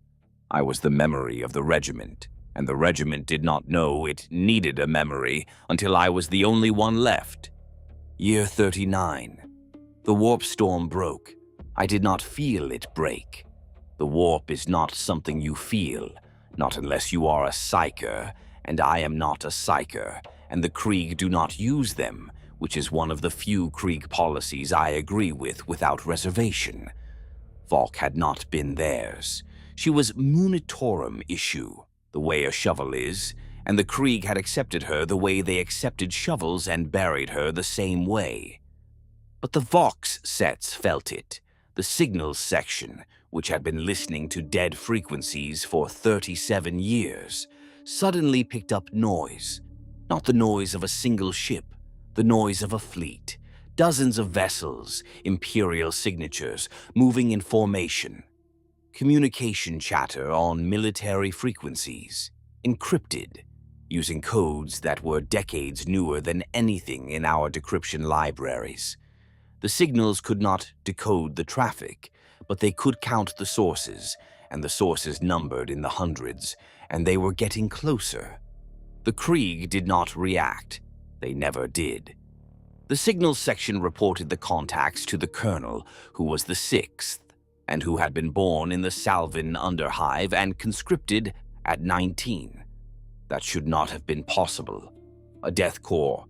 I was the memory of the regiment, and the regiment did not know it needed a memory until I was the only one left. Year 39. The warp storm broke. I did not feel it break. The warp is not something you feel, not unless you are a psyker, and I am not a psyker, and the Krieg do not use them, which is one of the few Krieg policies I agree with without reservation. Valk had not been theirs. She was Munitorum issue, the way a shovel is, and the Krieg had accepted her the way they accepted shovels and buried her the same way. But the Vox sets felt it. The signals section, which had been listening to dead frequencies for 37 years, suddenly picked up noise. Not the noise of a single ship, The noise of a fleet, dozens of vessels, Imperial signatures, moving in formation. Communication chatter on military frequencies, encrypted, using codes that were decades newer than anything in our decryption libraries. The signals could not decode the traffic, but they could count the sources, and the sources numbered in the hundreds, and they were getting closer. The Krieg did not react. They never did. The signals section reported the contacts to the colonel, who was the sixth, and who had been born in the Salvin Underhive and conscripted at 19. That should not have been possible. A Death Korps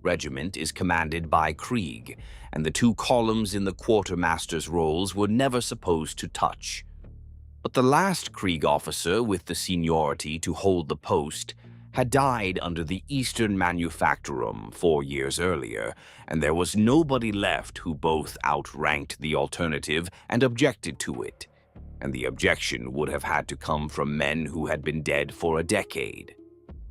regiment is commanded by Krieg, and the two columns in the quartermaster's rolls were never supposed to touch. But the last Krieg officer with the seniority to hold the post had died under the Eastern Munitorum 4 years earlier, and there was nobody left who both outranked the alternative and objected to it, and the objection would have had to come from men who had been dead for a decade.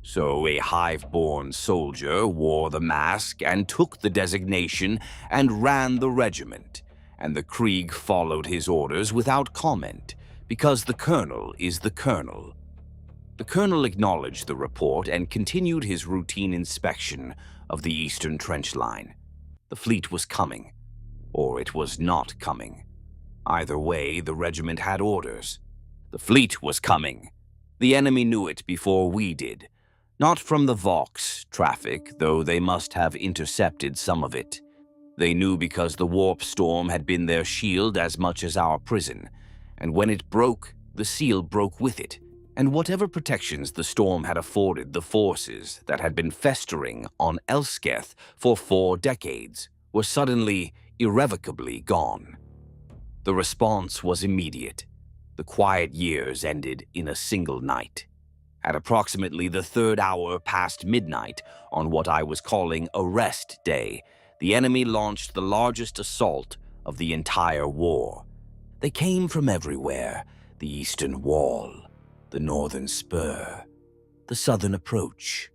So a hive-born soldier wore the mask and took the designation and ran the regiment, and the Krieg followed his orders without comment, because the colonel is the colonel. The colonel acknowledged the report and continued his routine inspection of the eastern trench line. The fleet was coming, or it was not coming. Either way, the regiment had orders. The fleet was coming. The enemy knew it before we did. Not from the Vox traffic, though they must have intercepted some of it. They knew because the warp storm had been their shield as much as our prison, and when it broke, the seal broke with it. And whatever protections the storm had afforded the forces that had been festering on Elsketh for 4 decades were suddenly, irrevocably gone. The response was immediate. The quiet years ended in a single night. At approximately the 3rd hour past midnight, on what I was calling a rest day, the enemy launched the largest assault of the entire war. They came from everywhere: the eastern wall, the northern spur, the southern approach,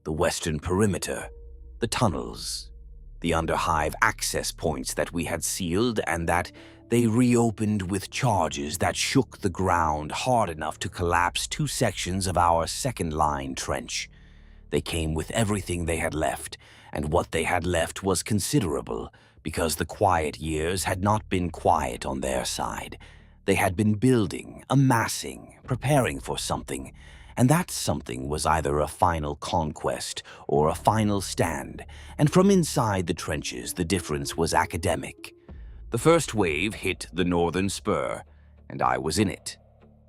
the western perimeter, the tunnels, the underhive access points that we had sealed and that they reopened with charges that shook the ground hard enough to collapse 2 sections of our second-line trench. They came with everything they had left, and what they had left was considerable, because the quiet years had not been quiet on their side. They had been building, amassing, preparing for something, and that something was either a final conquest or a final stand, and from inside the trenches the difference was academic. The first wave hit the northern spur, and I was in it.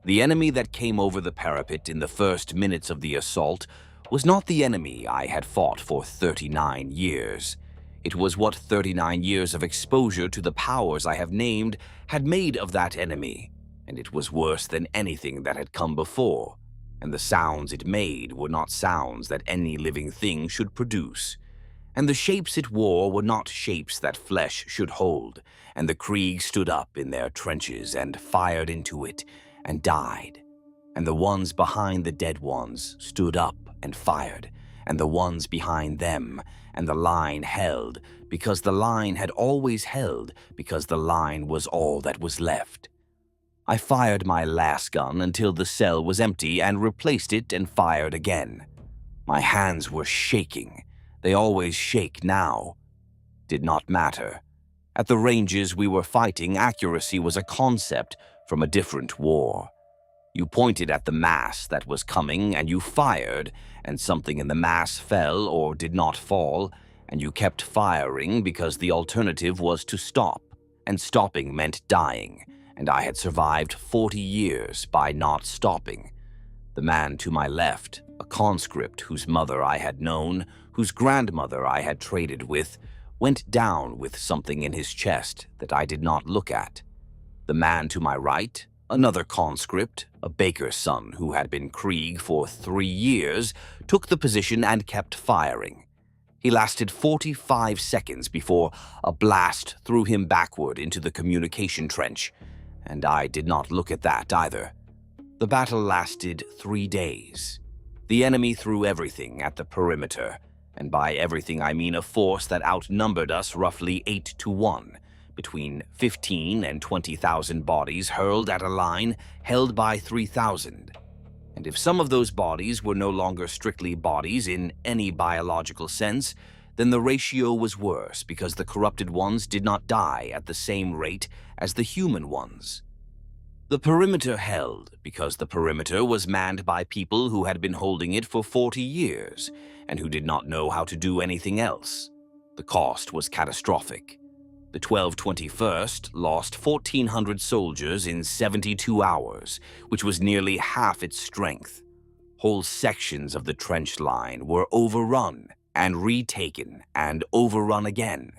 The enemy that came over the parapet in the first minutes of the assault was not the enemy I had fought for 39 years. It was what 39 years of exposure to the powers I have named had made of that enemy, and it was worse than anything that had come before, and the sounds it made were not sounds that any living thing should produce. And the shapes it wore were not shapes that flesh should hold, and the Krieg stood up in their trenches and fired into it and died. And the ones behind the dead ones stood up and fired, and the ones behind them, and the line held, because the line had always held, because the line was all that was left. I fired my last gun until the cell was empty and replaced it and fired again. My hands were shaking. They always shake now. Did not matter. At the ranges we were fighting, accuracy was a concept from a different war. You pointed at the mass that was coming and you fired, and something in the mass fell or did not fall, and you kept firing because the alternative was to stop, and stopping meant dying, and I had survived 40 years by not stopping. The man to my left, a conscript whose mother I had known, whose grandmother I had traded with, went down with something in his chest that I did not look at. The man to my right, another conscript, a baker's son who had been Krieg for 3 years, took the position and kept firing. He lasted 45 seconds before a blast threw him backward into the communication trench, and I did not look at that either. The battle lasted 3 days. The enemy threw everything at the perimeter, And by everything I mean a force that outnumbered us roughly 8-1, between 15 and 20,000 bodies hurled at a line held by 3,000. And if some of those bodies were no longer strictly bodies in any biological sense, then the ratio was worse because the corrupted ones did not die at the same rate as the human ones. The perimeter held because the perimeter was manned by people who had been holding it for 40 years and who did not know how to do anything else. The cost was catastrophic. The 1221st lost 1,400 soldiers in 72 hours, which was nearly half its strength. Whole sections of the trench line were overrun and retaken and overrun again,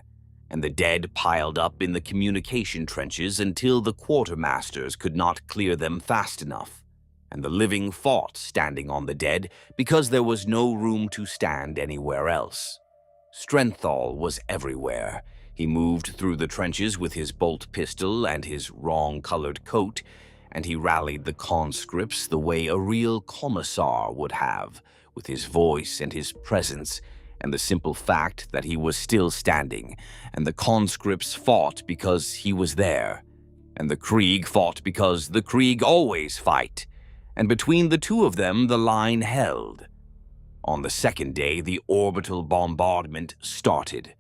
and the dead piled up in the communication trenches until the quartermasters could not clear them fast enough, and the living fought standing on the dead because there was no room to stand anywhere else. Strenthal was everywhere. He moved through the trenches with his bolt pistol and his wrong-colored coat, and he rallied the conscripts the way a real commissar would have, with his voice and his presence, and the simple fact that he was still standing, and the conscripts fought because he was there, and the Krieg fought because the Krieg always fight, and between the two of them the line held. On the second day, the orbital bombardment started.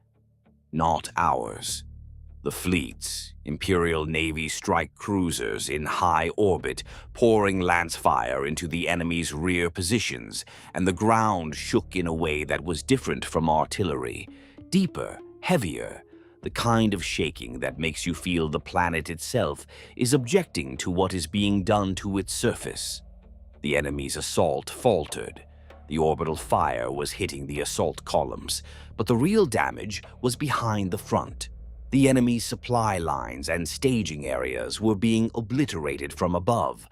Not ours. The fleets, Imperial Navy strike cruisers in high orbit, pouring lance fire into the enemy's rear positions, and the ground shook in a way that was different from artillery, deeper, heavier, the kind of shaking that makes you feel the planet itself is objecting to what is being done to its surface. The enemy's assault faltered. The orbital fire was hitting the assault columns, but the real damage was behind the front. The enemy's supply lines and staging areas were being obliterated from above,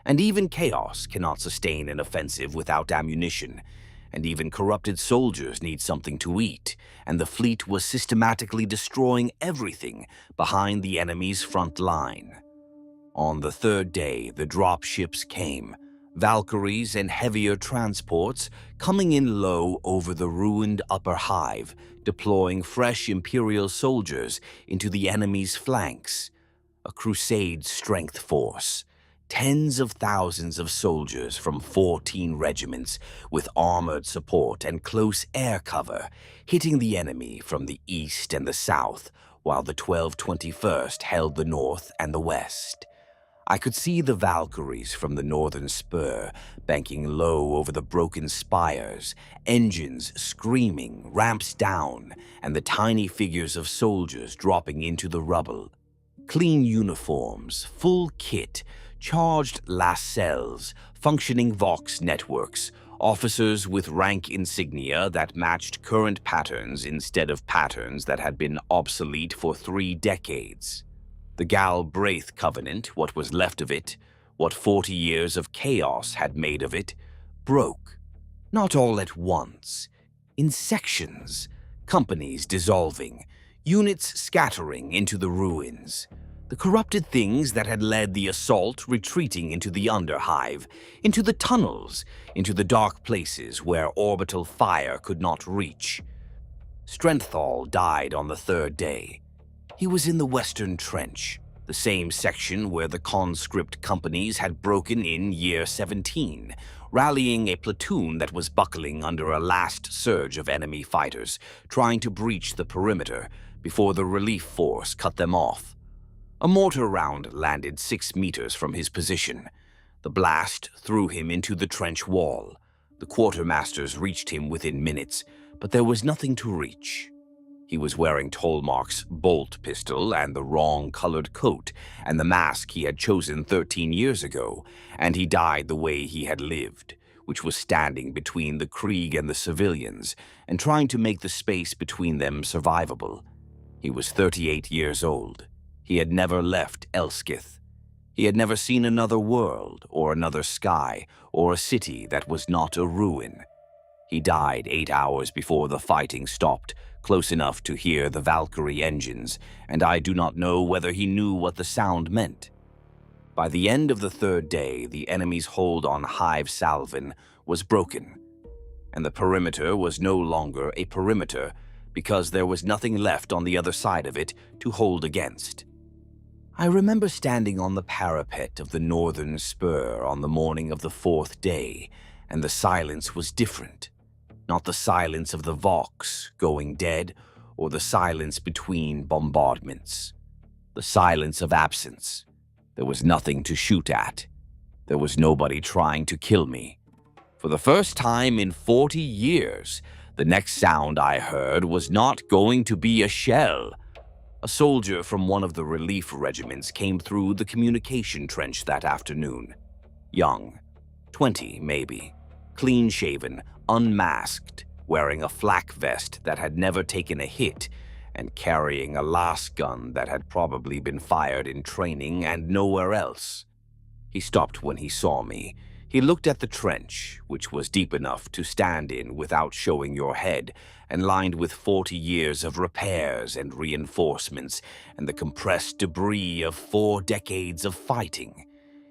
and even chaos cannot sustain an offensive without ammunition, and even corrupted soldiers need something to eat, and the fleet was systematically destroying everything behind the enemy's front line. On the third day, the dropships came, Valkyries and heavier transports coming in low over the ruined upper hive, deploying fresh Imperial soldiers into the enemy's flanks. A crusade strength force. Tens of thousands of soldiers from 14 regiments with armored support and close air cover, hitting the enemy from the east and the south, while the 1221st held the north and the west. I could see the Valkyries from the northern spur, banking low over the broken spires, engines screaming, ramps down, and the tiny figures of soldiers dropping into the rubble. Clean uniforms, full kit, charged lacelles, functioning Vox networks, officers with rank insignia that matched current patterns instead of patterns that had been obsolete for 3 decades. The Galbraith Covenant, what was left of it, what 40 years of chaos had made of it, broke. Not all at once. In sections. Companies dissolving. Units scattering into the ruins. The corrupted things that had led the assault retreating into the underhive, into the tunnels, into the dark places where orbital fire could not reach. Strenthal died on the 3rd day. He was in the Western Trench, the same section where the conscript companies had broken in year 17, rallying a platoon that was buckling under a last surge of enemy fighters, trying to breach the perimeter before the relief force cut them off. A mortar round landed 6 meters from his position. The blast threw him into the trench wall. The quartermasters reached him within minutes, but there was nothing to reach. He was wearing Tolmark's bolt pistol and the wrong-colored coat and the mask he had chosen 13 years ago, and he died the way he had lived, which was standing between the Krieg and the civilians and trying to make the space between them survivable. He was 38 years old. He had never left Elsketh. He had never seen another world or another sky or a city that was not a ruin. He died 8 hours before the fighting stopped, close enough to hear the Valkyrie engines, and I do not know whether he knew what the sound meant. By the end of the 3rd day, the enemy's hold on Hive Salvin was broken. and the perimeter was no longer a perimeter because there was nothing left on the other side of it to hold against. I remember standing on the parapet of the northern spur on the morning of the fourth day, and the silence was different. Not the silence of the Vox going dead, or the silence between bombardments. The silence of absence. There was nothing to shoot at. There was nobody trying to kill me. For the first time in 40 years, the next sound I heard was not going to be a shell. A soldier from one of the relief regiments came through the communication trench that afternoon. Young, 20 maybe, clean-shaven, unmasked, wearing a flak vest that had never taken a hit, and carrying a las gun that had probably been fired in training and nowhere else. He stopped when he saw me. He looked at the trench, which was deep enough to stand in without showing your head, and lined with 40 years of repairs and reinforcements and the compressed debris of 4 decades of fighting.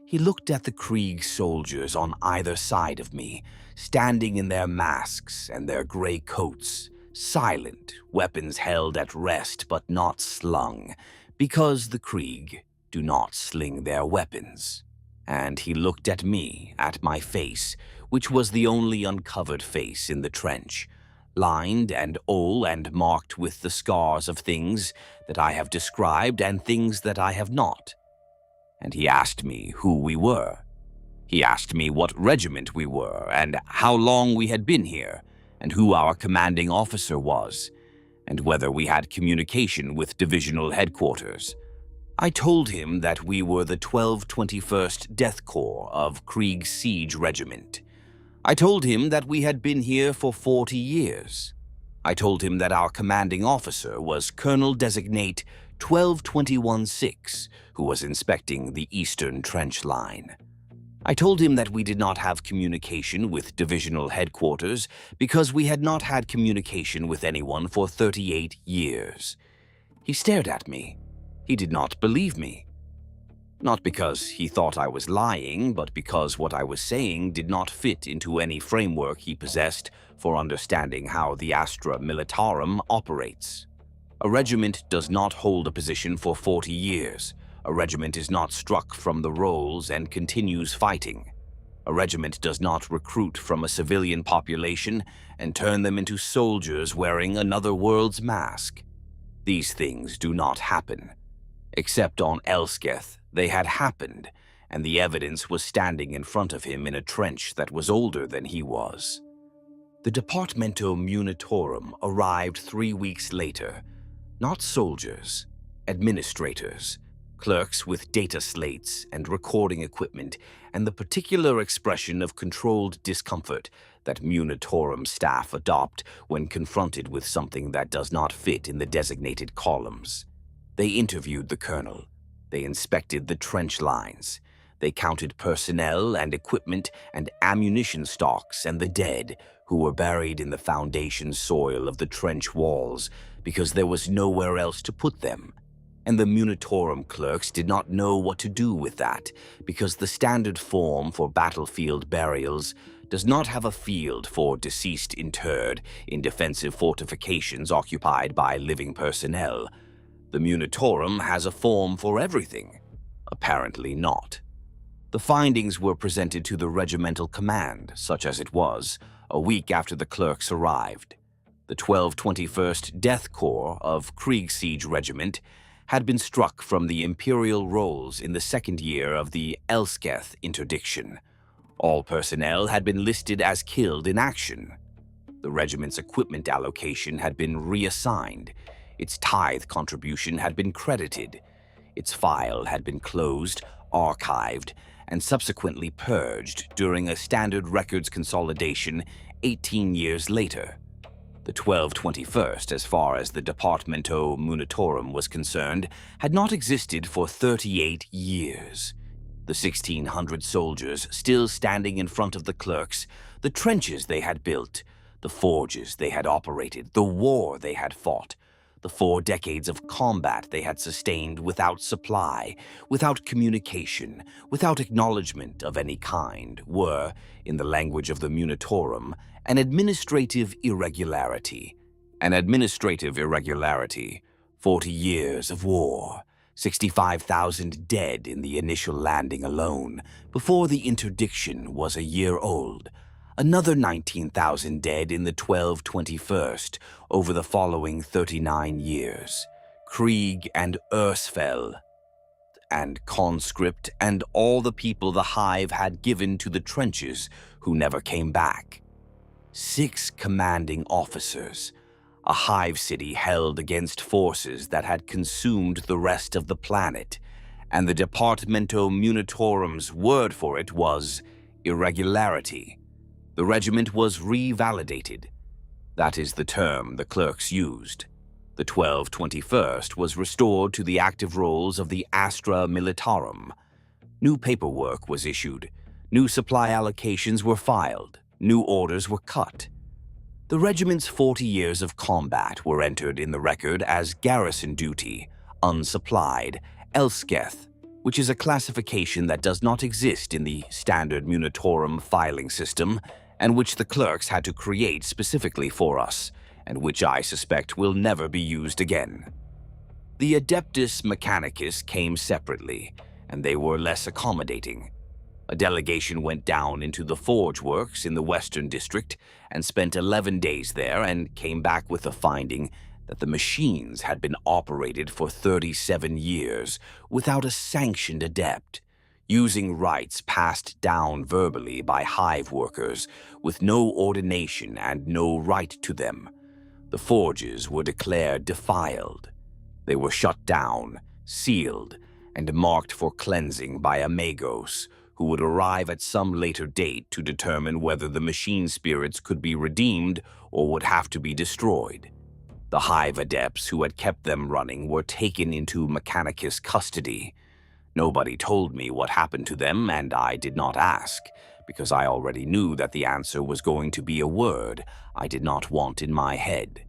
He looked at the Krieg soldiers on either side of me, standing in their masks and their gray coats, silent, weapons held at rest but not slung, because the Krieg do not sling their weapons. And he looked at me, at my face, which was the only uncovered face in the trench, lined and old and marked with the scars of things that I have described and things that I have not. And he asked me who we were. He asked me what regiment we were, and how long we had been here, and who our commanding officer was, and whether we had communication with divisional headquarters. I told him that we were the 1221st Death Korps of Krieg Siege Regiment. I told him that we had been here for 40 years. I told him that our commanding officer was Colonel-designate 1221-6, who was inspecting the eastern trench line. I told him that we did not have communication with divisional headquarters because we had not had communication with anyone for 38 years. He stared at me. He did not believe me. Not because he thought I was lying, but because what I was saying did not fit into any framework he possessed for understanding how the Astra Munitorum operates. A regiment does not hold a position for 40 years. A regiment is not struck from the rolls and continues fighting. A regiment does not recruit from a civilian population and turn them into soldiers wearing another world's mask. These things do not happen. Except on Elsketh, they had happened, and the evidence was standing in front of him in a trench that was older than he was. The Departamento Munitorum arrived 3 weeks later. Not soldiers, administrators, clerks with data slates and recording equipment, and the particular expression of controlled discomfort that Munitorum staff adopt when confronted with something that does not fit in the designated columns. They interviewed the colonel. They inspected the trench lines. They counted personnel and equipment and ammunition stocks and the dead who were buried in the foundation soil of the trench walls because there was nowhere else to put them. And the Munitorum clerks did not know what to do with that because the standard form for battlefield burials does not have a field for deceased interred in defensive fortifications occupied by living personnel. The Munitorum has a form for everything. Apparently not. The findings were presented to the regimental command, such as it was, a week after the clerks arrived. The 1221st Death Korps of Krieg Siege Regiment had been struck from the Imperial rolls in the second year of the Elsketh interdiction. All personnel had been listed as killed in action. The regiment's equipment allocation had been reassigned. Its tithe contribution had been credited. Its file had been closed, archived, and subsequently purged during a standard records consolidation 18 years later. The 1221st, as far as the Departamento Munitorum was concerned, had not existed for 38 years. The 1,600 soldiers still standing in front of the clerks, the trenches they had built, the forges they had operated, the war they had fought, The 4 decades of combat they had sustained without supply, without communication, without acknowledgement of any kind were, in the language of the Munitorum, an administrative irregularity. An administrative irregularity. 40 years of war. 65,000 dead in the initial landing alone, before the interdiction was a year old. Another 19,000 dead in the 12/21st over the following 39 years. Krieg and Ursfell and conscript and all the people the Hive had given to the trenches who never came back. 6 commanding officers. A hive city held against forces that had consumed the rest of the planet, and the Departamento Munitorum's word for it was irregularity. The regiment was revalidated. That is the term the clerks used. The 12/21st was restored to the active roles of the Astra Militarum. New paperwork was issued. New supply allocations were filed. New orders were cut. The regiment's 40 years of combat were entered in the record as garrison duty, unsupplied, Elsketh, which is a classification that does not exist in the standard Munitorum filing system, and which the clerks had to create specifically for us, and which I suspect will never be used again. The Adeptus Mechanicus came separately, and they were less accommodating. A delegation went down into the forge works in the Western District and spent 11 days there and came back with the finding that the machines had been operated for 37 years without a sanctioned adept, using rites passed down verbally by hive workers with no ordination and no right to them. The forges were declared defiled. They were shut down, sealed, and marked for cleansing by a magos, who would arrive at some later date to determine whether the machine spirits could be redeemed or would have to be destroyed. The hive adepts who had kept them running were taken into Mechanicus custody. Nobody told me what happened to them, and I did not ask, because I already knew that the answer was going to be a word I did not want in my head.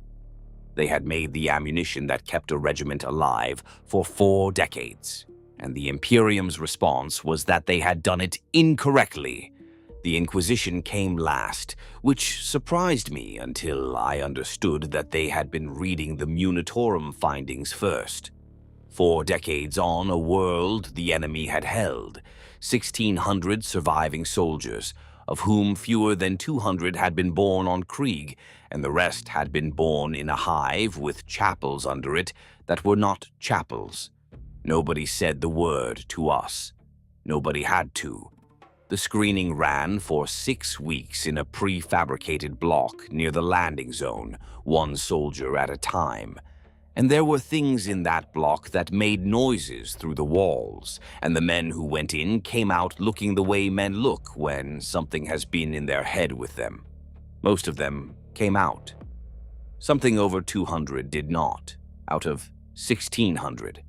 They had made the ammunition that kept a regiment alive for 4 decades. And the Imperium's response was that they had done it incorrectly. The Inquisition came last, which surprised me until I understood that they had been reading the Munitorum findings first. 4 decades on, a world the enemy had held, 1,600 surviving soldiers, of whom fewer than 200 had been born on Krieg, and the rest had been born in a hive with chapels under it that were not chapels. Nobody said the word to us. Nobody had to. The screening ran for 6 weeks in a prefabricated block near the landing zone, 1 soldier at a time. And there were things in that block that made noises through the walls, and the men who went in came out looking the way men look when something has been in their head with them. Most of them came out. Something over 200 did not, out of 1,600.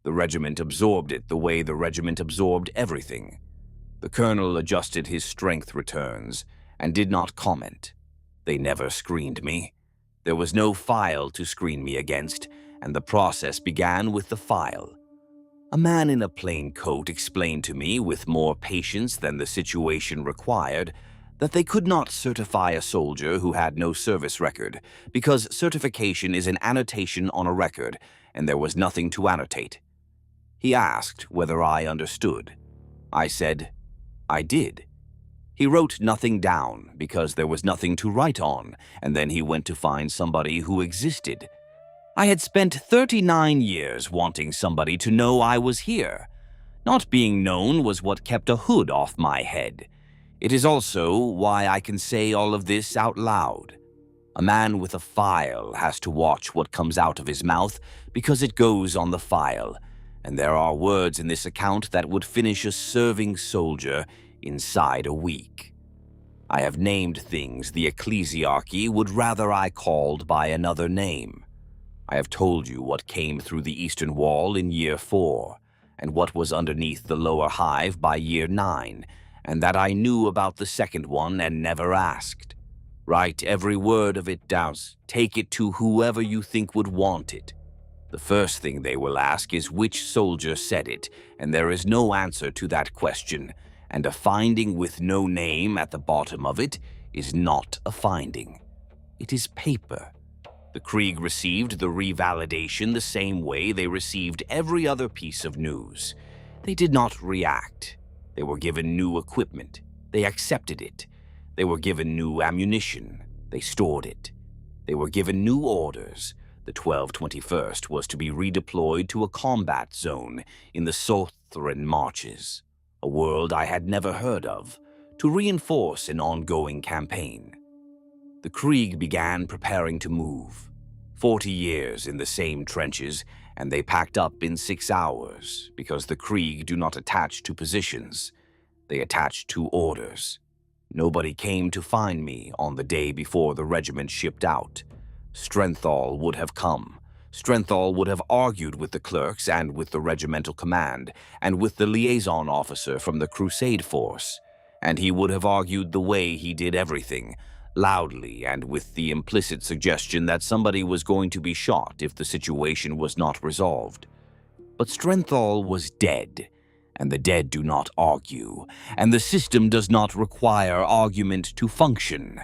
The regiment absorbed it the way the regiment absorbed everything. The colonel adjusted his strength returns and did not comment. They never screened me. There was no file to screen me against, and the process began with the file. A man in a plain coat explained to me with more patience than the situation required that they could not certify a soldier who had no service record, because certification is an annotation on a record, and there was nothing to annotate. He asked whether I understood. I said, I did. He wrote nothing down because there was nothing to write on, and then he went to find somebody who existed. I had spent 39 years wanting somebody to know I was here. Not being known was what kept a hood off my head. It is also why I can say all of this out loud. A man with a file has to watch what comes out of his mouth because it goes on the file. And there are words in this account that would finish a serving soldier inside a week. I have named things the ecclesiarchy would rather I called by another name. I have told you what came through the eastern wall in year 4, and what was underneath the lower hive by year 9, and that I knew about the second one and never asked. Write every word of it down. Take it to whoever you think would want it. The first thing they will ask is which soldier said it, and there is no answer to that question, and a finding with no name at the bottom of it is not a finding. It is paper. The Krieg received the revalidation the same way they received every other piece of news. They did not react. They were given new equipment. They accepted it. They were given new ammunition. They stored it. They were given new orders. The 1221st was to be redeployed to a combat zone in the Southern Marches, a world I had never heard of, to reinforce an ongoing campaign. The Krieg began preparing to move. 40 years in the same trenches, and they packed up in 6 hours, because the Krieg do not attach to positions. They attach to orders. Nobody came to find me on the day before the regiment shipped out. Strenthal would have come. Strenthal would have argued with the clerks and with the regimental command, and with the liaison officer from the Crusade force. And he would have argued the way he did everything, loudly and with the implicit suggestion that somebody was going to be shot if the situation was not resolved. But Strenthal was dead, and the dead do not argue, and the system does not require argument to function.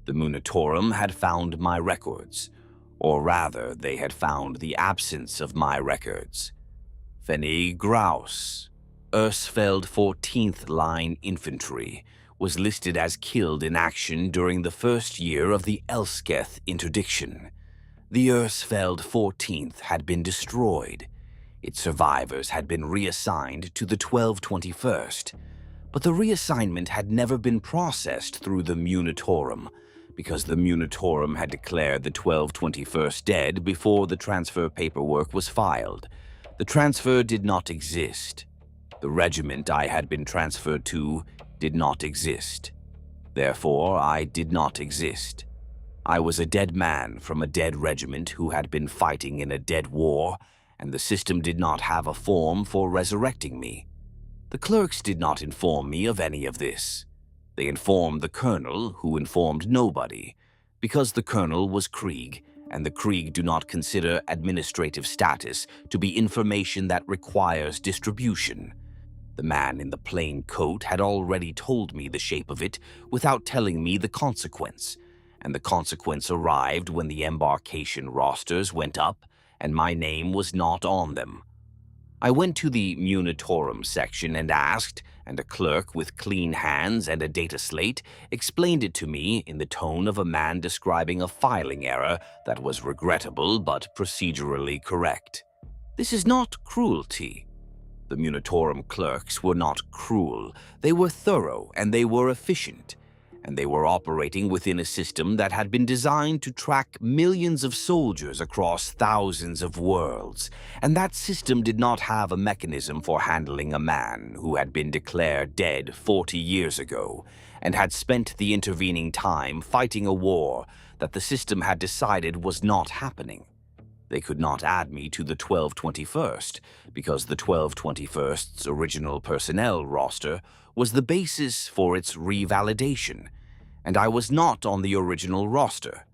The Munitorum had found my records, or rather, they had found the absence of my records. Fennig Grause, Ersfeld 14th Line Infantry, was listed as killed in action during the first year of the Elsketh interdiction. The Ersfeld 14th had been destroyed. Its survivors had been reassigned to the 1221st, but the reassignment had never been processed through the Munitorum, because the Munitorum had declared the 1221st dead before the transfer paperwork was filed. The transfer did not exist. The regiment I had been transferred to did not exist. Therefore, I did not exist. I was a dead man from a dead regiment who had been fighting in a dead war, and the system did not have a form for resurrecting me. The clerks did not inform me of any of this. They informed the colonel, who informed nobody, because the colonel was Krieg, and the Krieg do not consider administrative status to be information that requires distribution. The man in the plain coat had already told me the shape of it without telling me the consequence, and the consequence arrived when the embarkation rosters went up and my name was not on them. I went to the Munitorum section and asked, and a clerk with clean hands and a data slate explained it to me in the tone of a man describing a filing error that was regrettable but procedurally correct. This is not cruelty. The Munitorum clerks were not cruel. They were thorough and they were efficient. And they were operating within a system that had been designed to track millions of soldiers across thousands of worlds, and that system did not have a mechanism for handling a man who had been declared dead 40 years ago, and had spent the intervening time fighting a war that the system had decided was not happening. They could not add me to the 1221st, because the 1221st's original personnel roster was the basis for its revalidation, and I was not on the original roster.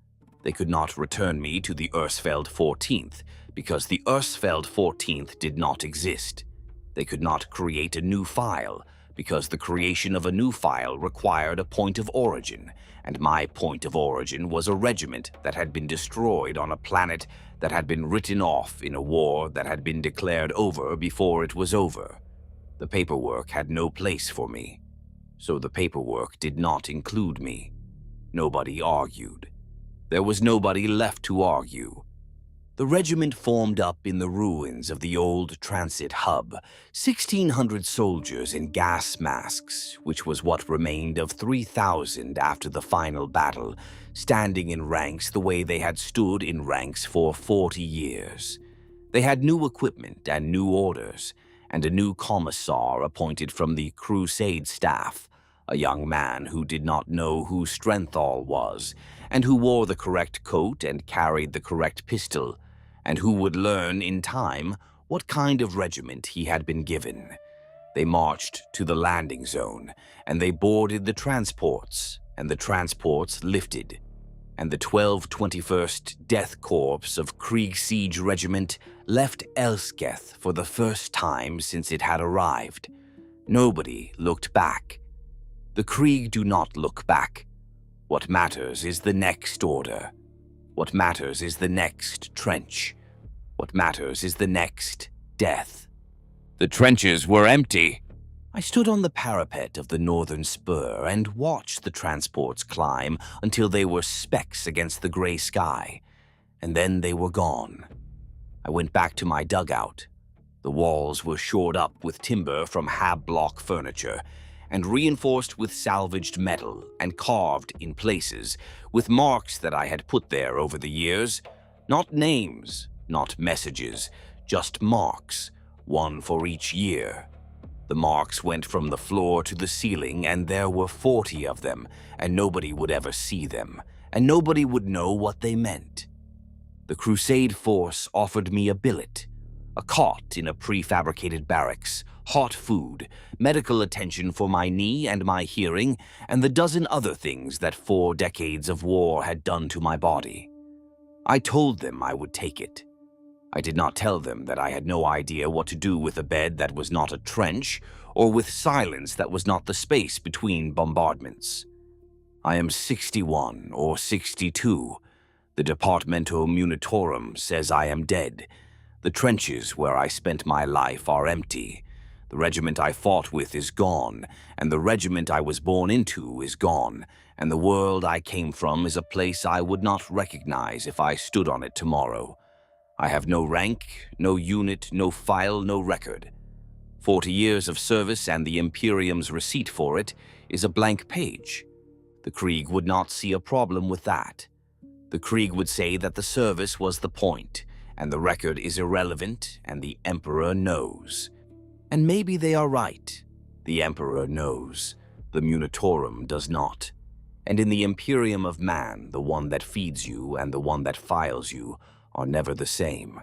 They could not return me to the Ersfeld 14th, because the Ersfeld 14th did not exist. They could not create a new file, because the creation of a new file required a point of origin, and my point of origin was a regiment that had been destroyed on a planet that had been written off in a war that had been declared over before it was over. The paperwork had no place for me, so the paperwork did not include me. Nobody argued. There was nobody left to argue. The regiment formed up in the ruins of the old transit hub, 1,600 soldiers in gas masks, which was what remained of 3,000 after the final battle, standing in ranks the way they had stood in ranks for 40 years. They had new equipment and new orders, and a new commissar appointed from the Crusade staff, a young man who did not know who Strenthal was, and who wore the correct coat and carried the correct pistol, and who would learn in time what kind of regiment he had been given. They marched to the landing zone, and they boarded the transports. and the transports lifted, and the 1221st Death Korps of Krieg siege regiment left Elsketh for the first time since it had arrived. Nobody looked back. The Krieg do not look back. What matters is the next order. What matters is the next trench. What matters is the next death. The trenches were empty. I stood on the parapet of the northern spur and watched the transports climb until they were specks against the gray sky, and then they were gone. I went back to my dugout. The walls were shored up with timber from hab-block furniture and reinforced with salvaged metal and carved in places with marks that I had put there over the years. Not names, not messages, just marks, one for each year. The marks went from the floor to the ceiling, and there were 40 of them, and nobody would ever see them, and nobody would know what they meant. The Crusade force offered me a billet, a cot in a prefabricated barracks, hot food, medical attention for my knee and my hearing, and the dozen other things that 4 decades of war had done to my body. I told them I would take it. I did not tell them that I had no idea what to do with a bed that was not a trench, or with silence that was not the space between bombardments. I am 61 or 62. The Departamento Munitorum says I am dead. The trenches where I spent my life are empty. The regiment I fought with is gone, and the regiment I was born into is gone, and the world I came from is a place I would not recognize if I stood on it tomorrow. I have no rank, no unit, no file, no record. 40 years of service and the Imperium's receipt for it is a blank page. The Krieg would not see a problem with that. The Krieg would say that the service was the point, and the record is irrelevant, and the Emperor knows. And maybe they are right. The Emperor knows. The Munitorum does not. And in the Imperium of man, the one that feeds you and the one that files you are never the same.